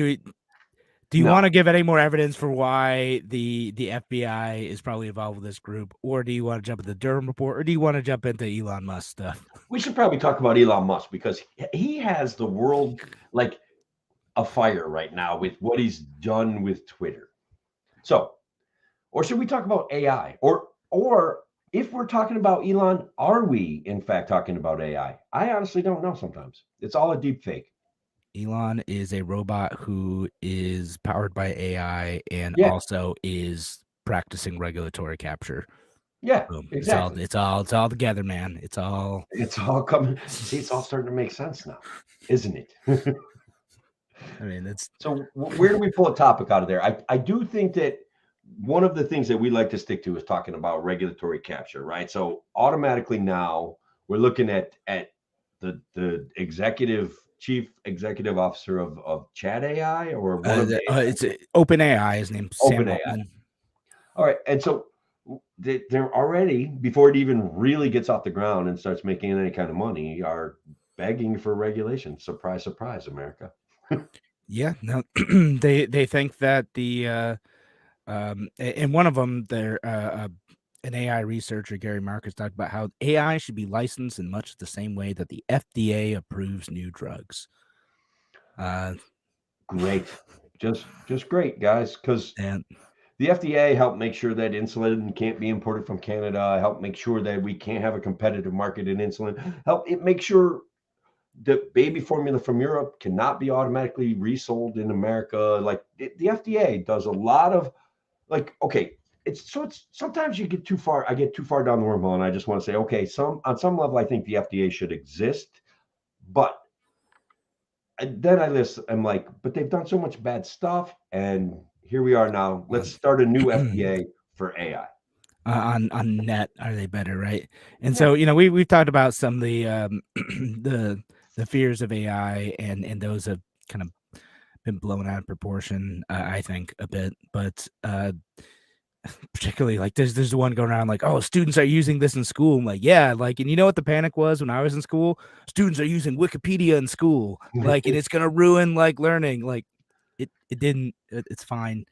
you want to give any more evidence for why the FBI is probably involved with this group, or do you want to jump into the Durham report, or do you want to jump into Elon Musk stuff? We should probably talk about Elon Musk because he has the world like afire right now with what he's done with Twitter. So, or should we talk about AI? Or if we're talking about Elon, are we in fact talking about AI? I honestly don't know sometimes. It's all a deep fake. Elon is a robot who is powered by AI and also is practicing regulatory capture. Yeah, exactly. It's all together, man. It's all coming. See, it's all starting to make sense now, isn't it? I mean, it's so. Where do we pull a topic out of there? I do think that one of the things that we like to stick to is talking about regulatory capture, right? So automatically now we're looking at the chief executive officer of Chat AI or one of it's OpenAI. His name's Sam Altman. All right, and so they're already, before it even really gets off the ground and starts making any kind of money, are begging for regulation. Surprise, surprise, America. Yeah, no, they think that the and one of them, they're an AI researcher, Gary Marcus, talked about how AI should be licensed in much the same way that the FDA approves new drugs. Great, just great, guys, because the FDA helped make sure that insulin can't be imported from Canada, help make sure that we can't have a competitive market in insulin, help it make sure the baby formula from Europe cannot be automatically resold in America. Like the FDA does a lot of like, okay, it's sometimes you get too far. I get too far down the wormhole and I just want to say, okay, on some level, I think the FDA should exist, but then I'm like, but they've done so much bad stuff. And here we are now. Let's start a new FDA for AI. On net, are they better, right? And so, we've talked about some of the the fears of AI, and those have kind of been blown out of proportion, I think, a bit. But particularly, like, there's one going around like, oh, students are using this in school. I'm like, yeah, like, and you know what the panic was when I was in school? Students are using Wikipedia in school, like, and it's gonna ruin like learning. Like, it didn't. It's fine.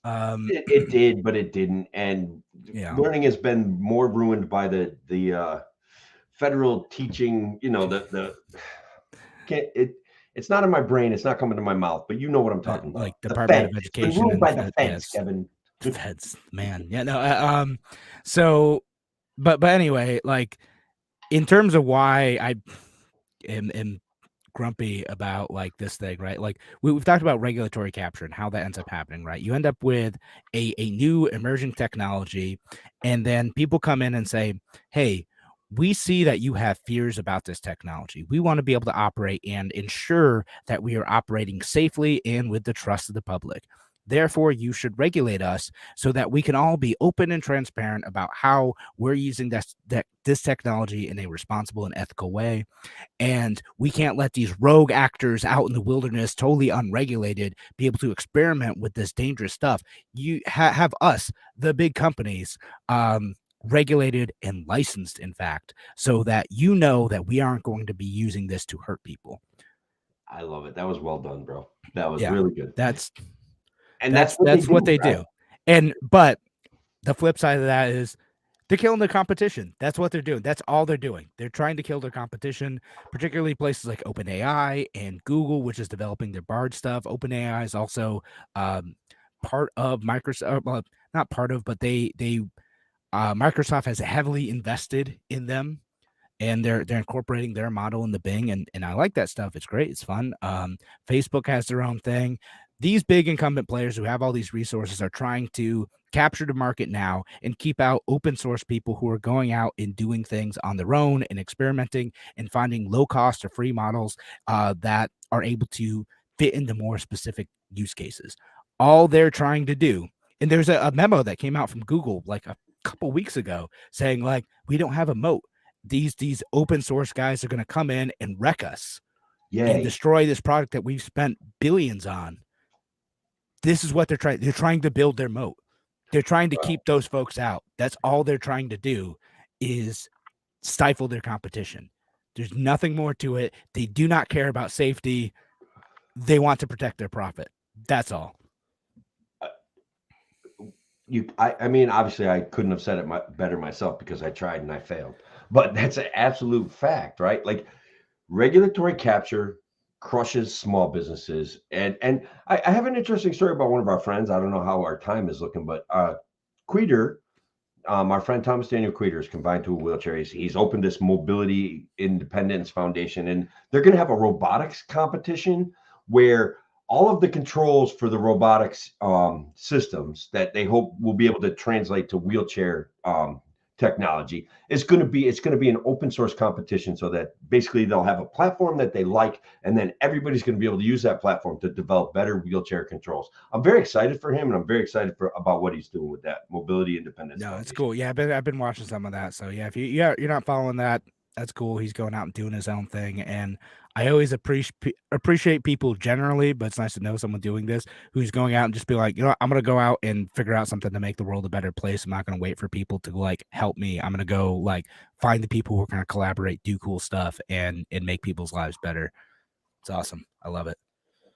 It did, but it didn't. And learning has been more ruined by the federal teaching. It's not in my brain. It's not coming to my mouth. But you know what I'm talking about. Like Department of Education. It's been ruined by the feds, Kevin. The feds, man. Yeah, no. So, but anyway, like in terms of why I am grumpy about like this thing, right? Like we've talked about regulatory capture and how that ends up happening, right? You end up with a new emerging technology, and then people come in and say, hey, we see that you have fears about this technology. We want to be able to operate and ensure that we are operating safely and with the trust of the public. Therefore, you should regulate us so that we can all be open and transparent about how we're using this technology in a responsible and ethical way. And we can't let these rogue actors out in the wilderness, totally unregulated, be able to experiment with this dangerous stuff. You have us, the big companies, regulated and licensed, in fact, so that you know that we aren't going to be using this to hurt people. I love it. That was well done, bro. That was Yeah, really good. that's And that's what they do, what they right? do. And but the flip side of that is they're killing the competition. That's what they're doing. That's all they're doing. They're trying to kill their competition, particularly places like OpenAI and Google, which is developing their Bard stuff. OpenAI is also part of Microsoft. Well, not part of, but Microsoft has heavily invested in them, and they're incorporating their model in the Bing, and I like that stuff. It's great. It's fun. Facebook has their own thing. These big incumbent players who have all these resources are trying to capture the market now and keep out open source people who are going out and doing things on their own and experimenting and finding low cost or free models that are able to fit into more specific use cases. All they're trying to do, and there's a memo that came out from Google like a couple weeks ago saying, like, we don't have a moat. These open source guys are going to come in and wreck us and destroy this product that we've spent billions on. This is what they're trying. They're trying to build their moat. They're trying to keep those folks out. That's all they're trying to do, is stifle their competition. There's nothing more to it. They do not care about safety. They want to protect their profit. That's all. I mean, obviously, I couldn't have said it better myself because I tried and I failed. But that's an absolute fact, right? Like, regulatory capture crushes small businesses. And I have an interesting story about one of our friends. I don't know how our time is looking, but Queter, our friend Thomas Daniel Queter is confined to a wheelchair. He's opened this Mobility Independence Foundation, and they're going to have a robotics competition where all of the controls for the robotics systems that they hope will be able to translate to wheelchair technology it's going to be an open source competition, so that basically they'll have a platform that they like, and then everybody's going to be able to use that platform to develop better wheelchair controls. I'm very excited for him, and I'm very excited about what he's doing with that Mobility Independence No, Foundation. it's cool. Yeah, I've been watching some of that. So yeah, if you're not following that, that's cool. He's going out and doing his own thing, and I always appreciate people generally, but it's nice to know someone doing this who's going out and just be like, you know, I'm gonna go out and figure out something to make the world a better place. I'm not gonna wait for people to like help me. I'm gonna go like find the people who are gonna collaborate, do cool stuff, and make people's lives better. It's awesome. I love it.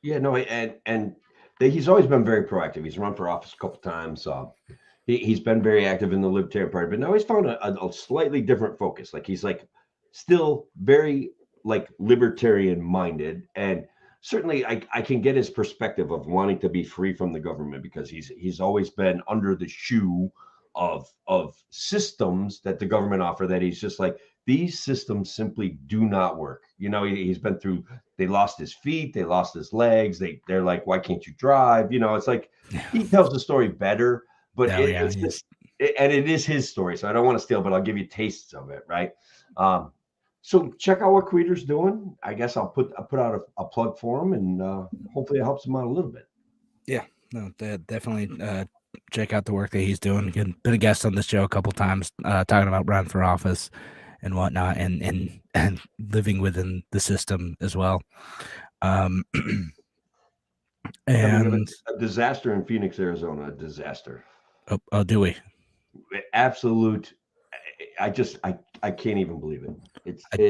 Yeah, no, and he's always been very proactive. He's run for office a couple times. He's been very active in the Libertarian Party, but now he's found a slightly different focus. Like, he's like still very like libertarian minded, and certainly I can get his perspective of wanting to be free from the government, because he's always been under the shoe of systems that the government offer, that he's just like, these systems simply do not work. You know, he's been through, they lost his feet, they lost his legs, they're like, why can't you drive? You know, it's like, he tells the story better, but it's just, and it is his story, so I don't want to steal, but I'll give you tastes of it, right? So check out what Queter's doing. I guess I'll put out a plug for him, and hopefully it helps him out a little bit. Yeah, no, definitely check out the work that he's doing. Been a guest on this show a couple times, talking about running for office and whatnot, and living within the system as well. And a disaster in Phoenix, Arizona. A disaster. Oh, do we? Absolute. I can't even believe it.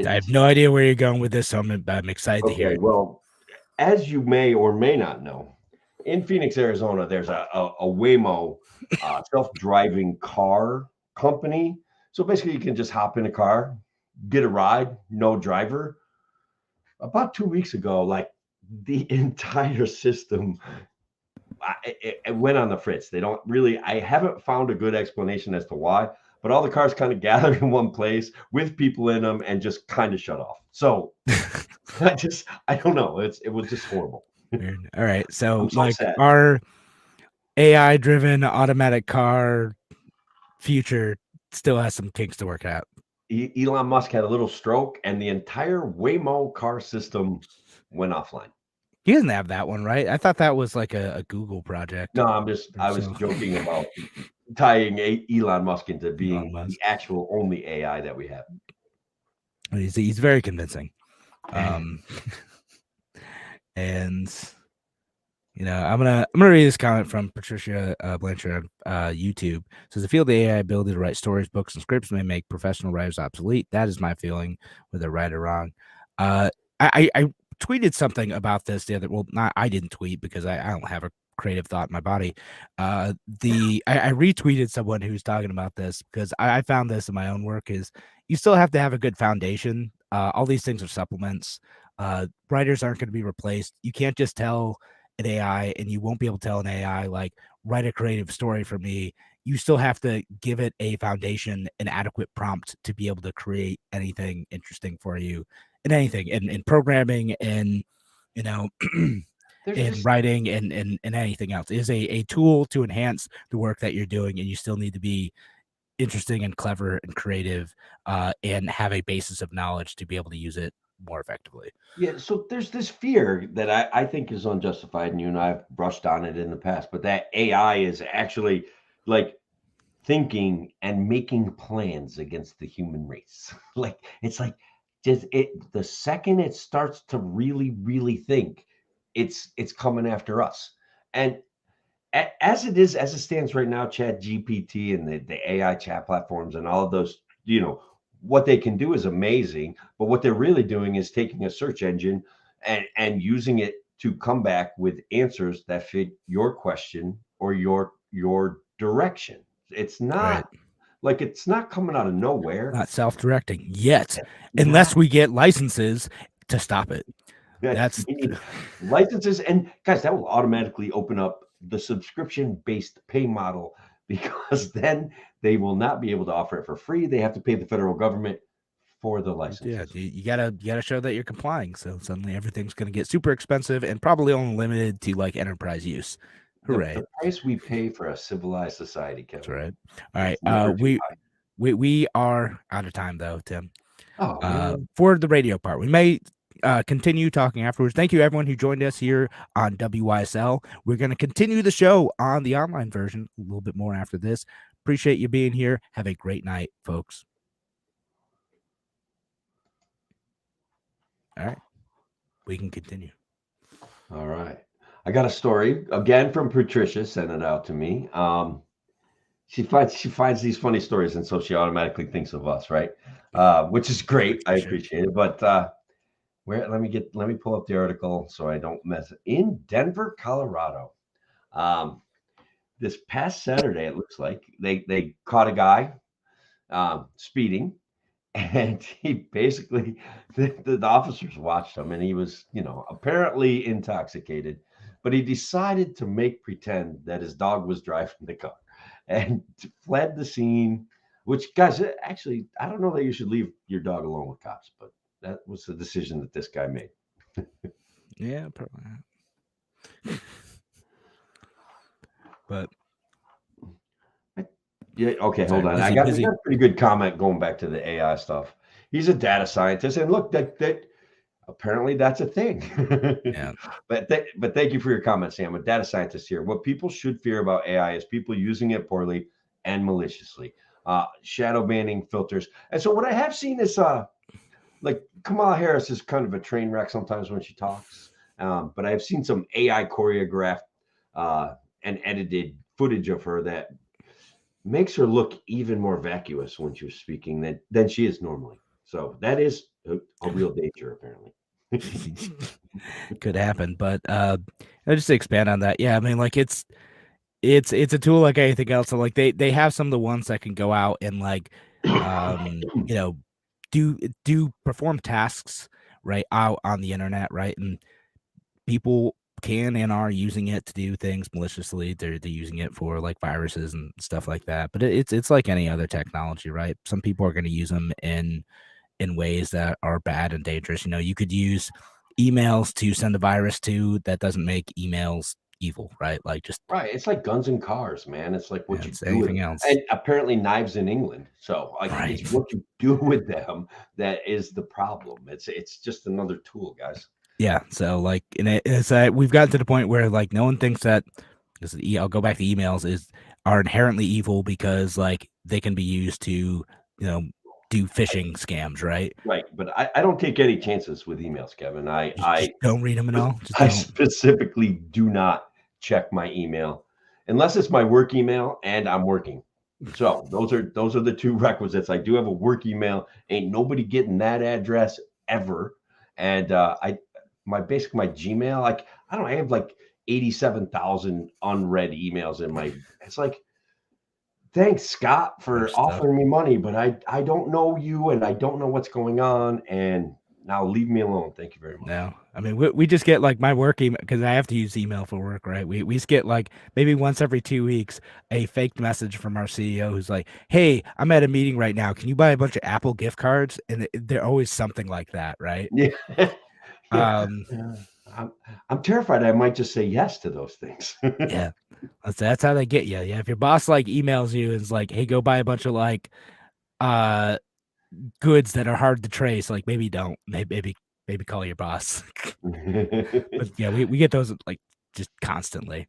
I have no idea where you're going with this, so I'm excited to hear it. Well, as you may or may not know, in Phoenix, Arizona, there's a Waymo self-driving car company. So basically, you can just hop in a car, get a ride, no driver. About 2 weeks ago, like, the entire system it went on the fritz. They don't really, I haven't found a good explanation as to why, but all the cars kind of gathered in one place with people in them and just kind of shut off. So I don't know. It was just horrible. Weird. All right. So like sad. Our AI driven automatic car future still has some kinks to work out. Elon Musk had a little stroke, and the entire Waymo car system went offline. He doesn't have that one, right? I thought that was like a Google project. No, I was So joking about tying Elon Musk into Elon being the Musk. actual only AI that we have. He's very convincing. And I'm gonna read this comment from Patricia Blanchard on YouTube. It says the field of AI ability to write stories, books, and scripts may make professional writers obsolete. That is my feeling, whether right or wrong. I tweeted something about this the other. Well, not I didn't tweet because I don't have a creative thought in my body. I retweeted someone who's talking about this because I found this in my own work is you still have to have a good foundation. All these things are supplements. Writers aren't going to be replaced. You can't just tell an AI, and you won't be able to tell an AI like write a creative story for me. You still have to give it a foundation, an adequate prompt to be able to create anything interesting for you, and anything in programming and in writing and anything else. It is a tool to enhance the work that you're doing, and you still need to be interesting and clever and creative and have a basis of knowledge to be able to use it more effectively. Yeah, so there's this fear that I think is unjustified, and you and I have brushed on it in the past, but that AI is actually like thinking and making plans against the human race. Like it's like just the second it starts to really think, it's coming after us. And as it stands right now, Chat GPT and the AI chat platforms and all of those, what they can do is amazing. But what they're really doing is taking a search engine and using it to come back with answers that fit your question or your direction. It's not like it's not coming out of nowhere. Not self-directing yet, unless we get licenses to stop it. That's We need licenses, and guys, that will automatically open up the subscription-based pay model because then they will not be able to offer it for free. They have to pay the federal government for the licenses. Yeah, you gotta show that you're complying. So suddenly everything's gonna get super expensive and probably only limited to like enterprise use. Hooray! The price we pay for a civilized society, Kevin. That's right. All right. We are out of time though, Tim. For the radio part, we may continue talking afterwards. Thank you everyone who joined us here on WYSL. We're going to continue the show on the online version a little bit more after this. Appreciate you being here. Have a great night, folks. All right, we can continue. All right, I got a story again from Patricia. Sent it out to me. She finds these funny stories, and so she automatically thinks of us, right? Which is great. I appreciate it. But let me pull up the article so I don't mess it. In Denver, Colorado, this past Saturday, it looks like they caught a guy speeding, and he basically the officers watched him, and he was apparently intoxicated, but he decided to make pretend that his dog was driving the car and fled the scene. Which, guys, actually, I don't know that you should leave your dog alone with cops, but that was the decision that this guy made. Yeah, probably. But yeah, okay, hold on. I got a pretty good comment going back to the AI stuff. He's a data scientist, and look, that apparently that's a thing. Yeah. But thank you for your comment, Sam. A data scientist here. What people should fear about AI is people using it poorly and maliciously. Shadow banning filters. And so what I have seen is like Kamala Harris is kind of a train wreck sometimes when she talks. But I've seen some AI choreographed and edited footage of her that makes her look even more vacuous when she's speaking than she is normally. So that is a real danger, apparently. Could happen, but just to expand on that, yeah, I mean, like it's a tool like anything else. So like they have some of the ones that can go out and like do perform tasks right out on the internet, right? And people can and are using it to do things maliciously. They're using it for like viruses and stuff like that. But it's like any other technology, right? Some people are going to use them in ways that are bad and dangerous. You could use emails to send a virus to that doesn't make emails evil, right? Like just Right. It's like guns and cars, man. It's like what you it's do with, anything else. and apparently knives in England. So like Right. it's what you do with them that is the problem. It's just another tool, guys. Yeah. So like, and it's we've gotten to the point where like no one thinks that because I'll go back to emails are inherently evil because like they can be used to do phishing scams, right? Right. But I don't take any chances with emails, Kevin. You just don't read them at all. Just I don't. specifically do not check my email unless it's my work email and I'm working. So those are the two requisites. I do have a work email. Ain't nobody getting that address ever. And my Gmail, like I have like 87,000 unread emails in my. It's like, thanks, Scott, for Stuff. offering me money, but I don't know you and I don't know what's going on. And now leave me alone. Thank you very much. No, I mean we just get like my work email because I have to use email for work, right? We just get like maybe once every 2 weeks a fake message from our CEO who's like, "Hey, I'm at a meeting right now. Can you buy a bunch of Apple gift cards?" And they're always something like that, right? Yeah. Yeah. Um, I'm terrified I might just say yes to those things. yeah, that's how they get you. Yeah, if your boss like emails you and is like, "Hey, go buy a bunch of like uh goods that are hard to trace," like maybe don't, maybe call your boss. But yeah, we get those like just constantly.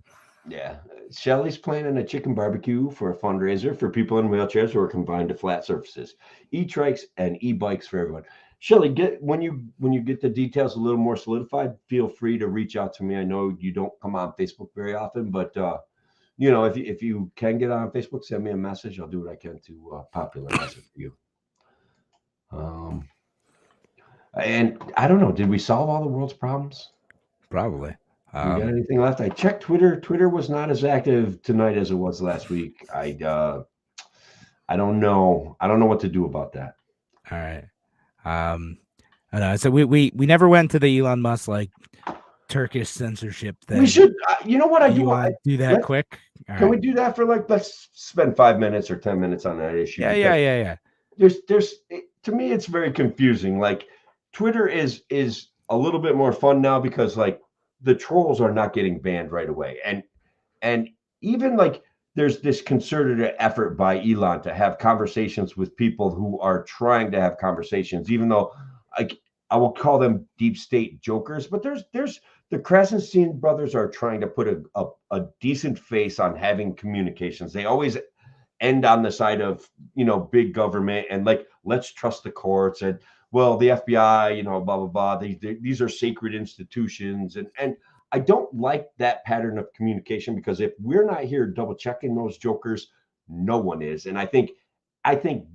Yeah. Shelly's planning a chicken barbecue for a fundraiser for people in wheelchairs who are confined to flat surfaces. E-trikes and e-bikes for everyone. Shelly, when you get the details a little more solidified, feel free to reach out to me. I know you don't come on Facebook very often, but if you can get on Facebook, send me a message. I'll do what I can to popularize it for you. And I don't know, did we solve all the world's problems? Probably. We got anything left? I checked Twitter. Twitter was not as active tonight as it was last week. I don't know. I don't know what to do about that. All right. I know. So we never went to the Elon Musk like Turkish censorship thing. We should. You know what I do? You want to do that quick? Can we do that for let's spend 5 minutes or 10 minutes on that issue? Yeah. There's to me it's very confusing. Like Twitter is a little bit more fun now because like the trolls are not getting banned right away, and even like there's this concerted effort by Elon to have conversations with people who are trying to have conversations, even though I will call them deep state jokers, but there's the Krasenstein brothers are trying to put a decent face on having communications. They always end on the side of big government and like let's trust the courts and well the FBI, blah blah blah. These are sacred institutions and I don't like that pattern of communication because if we're not here double checking those jokers, no one is. And I think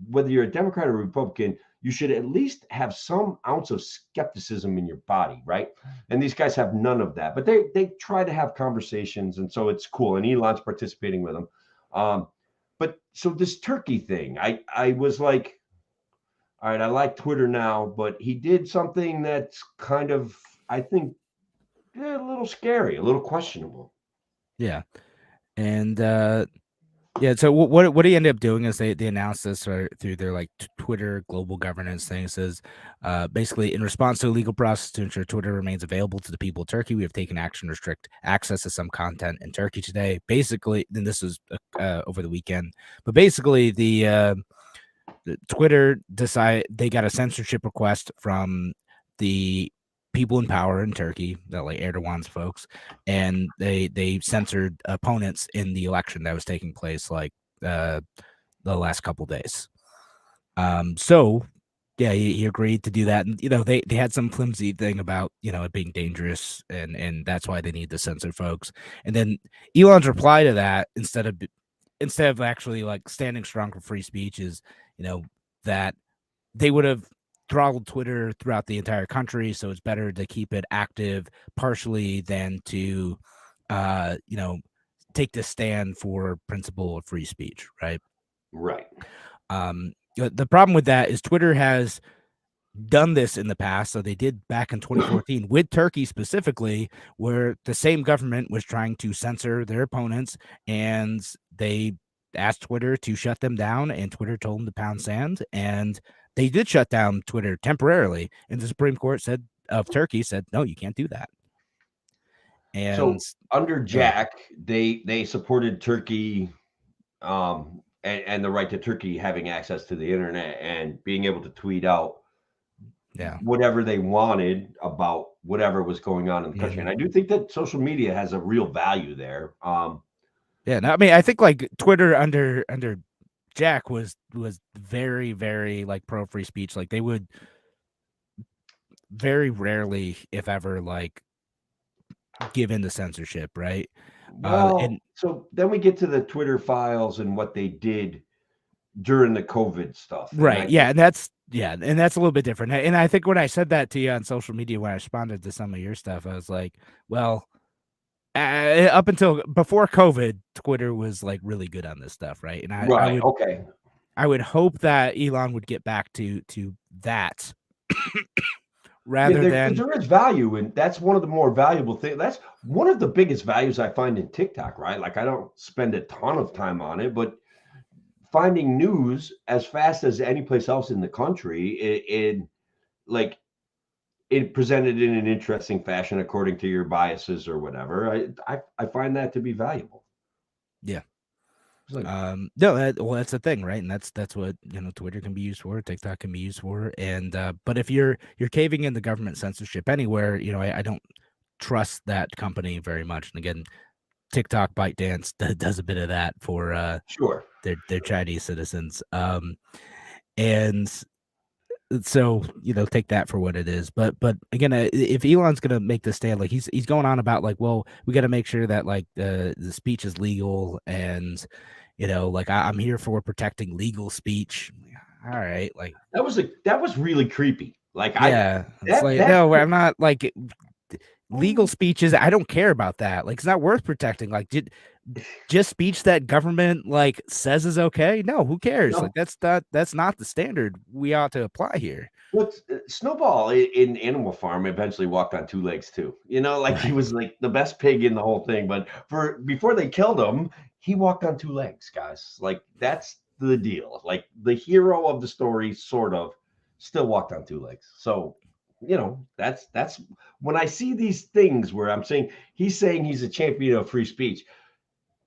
whether you're a Democrat or Republican, you should at least have some ounce of skepticism in your body, right? And these guys have none of that, but they try to have conversations, and so it's cool. And Elon's participating with them. But so this Turkey thing, I was like, all right, I like Twitter now, but he did something that's kind of, I think, a little scary, a little questionable. Yeah, and yeah. So what he ended up doing is they announced this through their like Twitter global governance thing. It says basically in response to a legal process to ensure Twitter remains available to the people of Turkey, we have taken action to restrict access to some content in Turkey today. Basically, then this was over the weekend, but basically the Twitter decided they got a censorship request from the people in power in Turkey, that like Erdogan's folks, and they censored opponents in the election that was taking place like the last couple days. So yeah, he agreed to do that, and they had some flimsy thing about it being dangerous, and that's why they need to censor folks. And then Elon's reply to that, instead of actually like standing strong for free speech, is that they would have throttled Twitter throughout the entire country, so it's better to keep it active partially than to take the stand for principle of free speech, right? The problem with that is Twitter has done this in the past. So they did back in 2014 with Turkey specifically, where the same government was trying to censor their opponents, and they asked Twitter to shut them down, and Twitter told them to pound sand, and they did shut down Twitter temporarily. And the Supreme Court of Turkey said, no, you can't do that. And So under Jack, they supported Turkey, and the right to Turkey having access to the internet and being able to tweet out yeah. whatever they wanted about whatever was going on in the country. And Mhm. I do think that social media has a real value there. Yeah, no, I mean, I think like Twitter under Jack was very, very like pro free speech. Like they would very rarely, if ever, like give in to censorship, right? And So then we get to the Twitter files and what they did during the COVID stuff. And right, I yeah, think, and that's a little bit different. And I think when I said that to you on social media when I responded to some of your stuff, I was like, well, up until before COVID, Twitter was like really good on this stuff, right? And right, okay. I would hope that Elon would get back to that Yeah, rather because than there is value, and that's one of the more valuable things. That's one of the biggest values I find in TikTok, right? Like I don't spend a ton of time on it, but finding news as fast as any place else in the country, like it presented in an interesting fashion according to your biases or whatever. I find that to be valuable. yeah. It's like, No, well, that's the thing, right? And that's what Twitter can be used for, TikTok can be used for, and but if you're caving in the government censorship anywhere, I don't trust that company very much. And again, TikTok ByteDance does a bit of that for sure. their Chinese citizens, and so take that for what it is. But again, if Elon's gonna make this stand, like he's going on about like, well, we got to make sure that like the speech is legal, and like I'm here for protecting legal speech. All right, like That was really creepy. Like yeah, it's like that no, I'm not like legal speeches. I don't care about that. Like it's not worth protecting. Like just speech that government like says is okay. No, who cares? Like no. that's not the standard we ought to apply here. What's Snowball in Animal Farm eventually walked on two legs too. Like he Right. was like the best pig in the whole thing. But before they killed him, he walked on two legs, guys. Like that's the deal. Like the hero of the story, sort of, still walked on two legs. So, that's when I see these things where I'm saying he's a champion of free speech.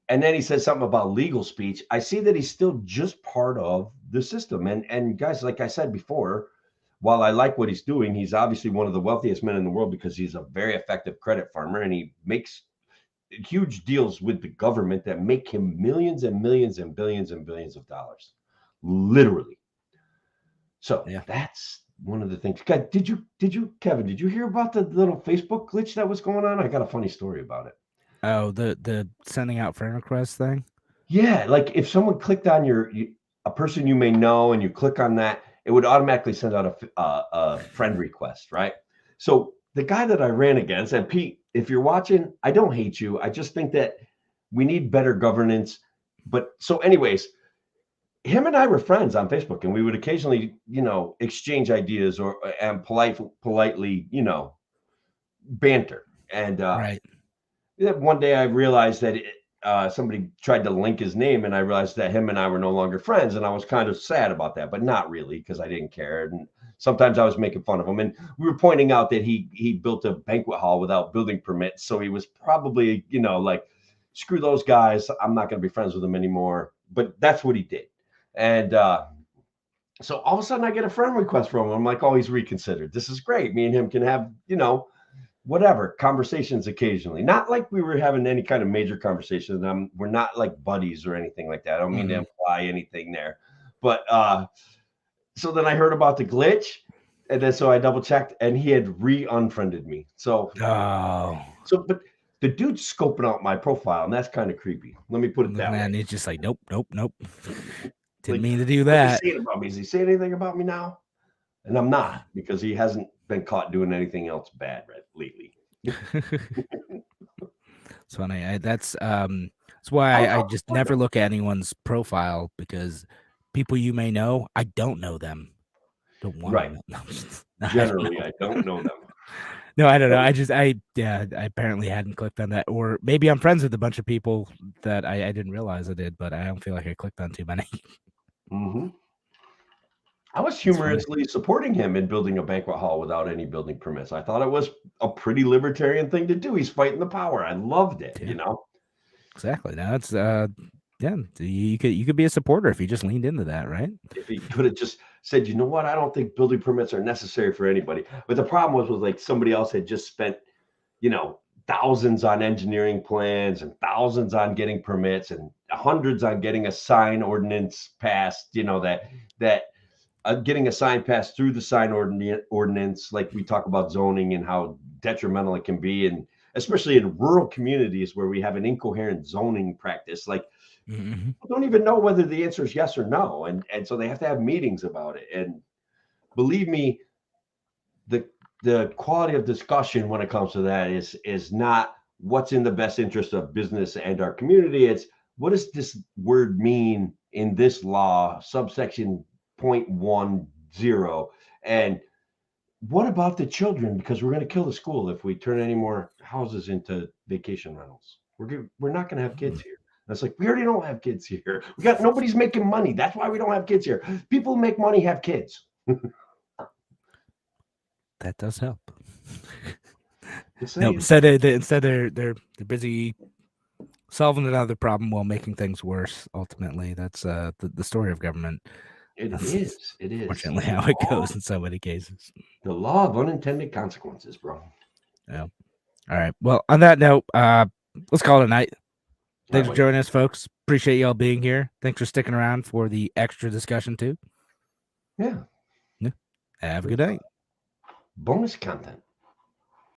And then he says something about legal speech. I see that he's still just part of the system. And guys, like I said before, while I like what he's doing, he's obviously one of the wealthiest men in the world because he's a very effective credit farmer and he makes huge deals with the government that make him millions and millions and billions and billions of dollars, literally. So Yeah. that's one of the things. God, Kevin, did you hear about the little Facebook glitch that was going on? I got a funny story about it. Oh, the sending out friend requests thing. Yeah, like if someone clicked on a person you may know and you click on that, it would automatically send out a friend request, right? So the guy that I ran against, and Pete, if you're watching, I don't hate you. I just think that we need better governance. But so, anyways, him and I were friends on Facebook, and we would occasionally, exchange ideas and politely, banter. And Right. one day I realized that somebody tried to link his name, and I realized that him and I were no longer friends, and I was kind of sad about that, but not really because I didn't care. And sometimes I was making fun of him, and we were pointing out that he built a banquet hall without building permits, so he was probably like, screw those guys, I'm not going to be friends with them anymore. But that's what he did, and so all of a sudden I get a friend request from him. I'm like, oh, he's reconsidered. This is great. Me and him can have whatever conversations occasionally, not like we were having any kind of major conversations. We're not like buddies or anything like that. I don't mean to imply anything there, but so then I heard about the glitch, and then so I double checked, and he had unfriended me. So but the dude's scoping out my profile, and that's kind of creepy. Let me put it that Man, way. it's just like nope. Didn't Like, mean to do what's he that. saying about me? Is he saying anything about me now? And I'm not, because he hasn't been caught doing anything else bad lately. It's funny. That's why I just never look at anyone's profile, because people you may know, I don't know them. Don't want Right. to know. Generally, I don't know them. No, I don't know. I apparently hadn't clicked on that, or maybe I'm friends with a bunch of people that I didn't realize I did, but I don't feel like I clicked on too many. Mm-hmm. I was It's funny. humorously supporting him in building a banquet hall without any building permits. I thought it was a pretty libertarian thing to do. He's fighting the power. I loved it, Yeah. you know. Exactly. Now it's yeah, you could be a supporter if you just leaned into that, right? If he could have just said, you know what, I don't think building permits are necessary for anybody. But the problem was like somebody else had just spent, you know, thousands on engineering plans and thousands on getting permits and hundreds on getting a sign ordinance passed, you know, that getting a sign passed through the sign ordinance, like we talk about zoning and how detrimental it can be, and especially in rural communities where we have an incoherent zoning practice, like don't even know whether the answer is yes or no, and so they have to have meetings about it. And believe me, the quality of discussion when it comes to that is not what's in the best interest of business and our community. It's what does this word mean in this law, subsection 0.10, and what about the children? Because we're going to kill the school if we turn any more houses into vacation rentals. We're not going to have kids here. And it's like, we already don't have kids here. We got nobody's making money. That's why we don't have kids here. People who make money have kids. That does help. Just No, saying. instead they're busy solving another problem while making things worse. Ultimately, that's the story of government. It is. Unfortunately, how it goes in so many cases. The law of unintended consequences, bro. Yeah. All right. Well, on that note, let's call it a night. Thanks for joining us, folks. Appreciate y'all being here. Thanks for sticking around for the extra discussion too. Yeah. Have a good night. Bonus content.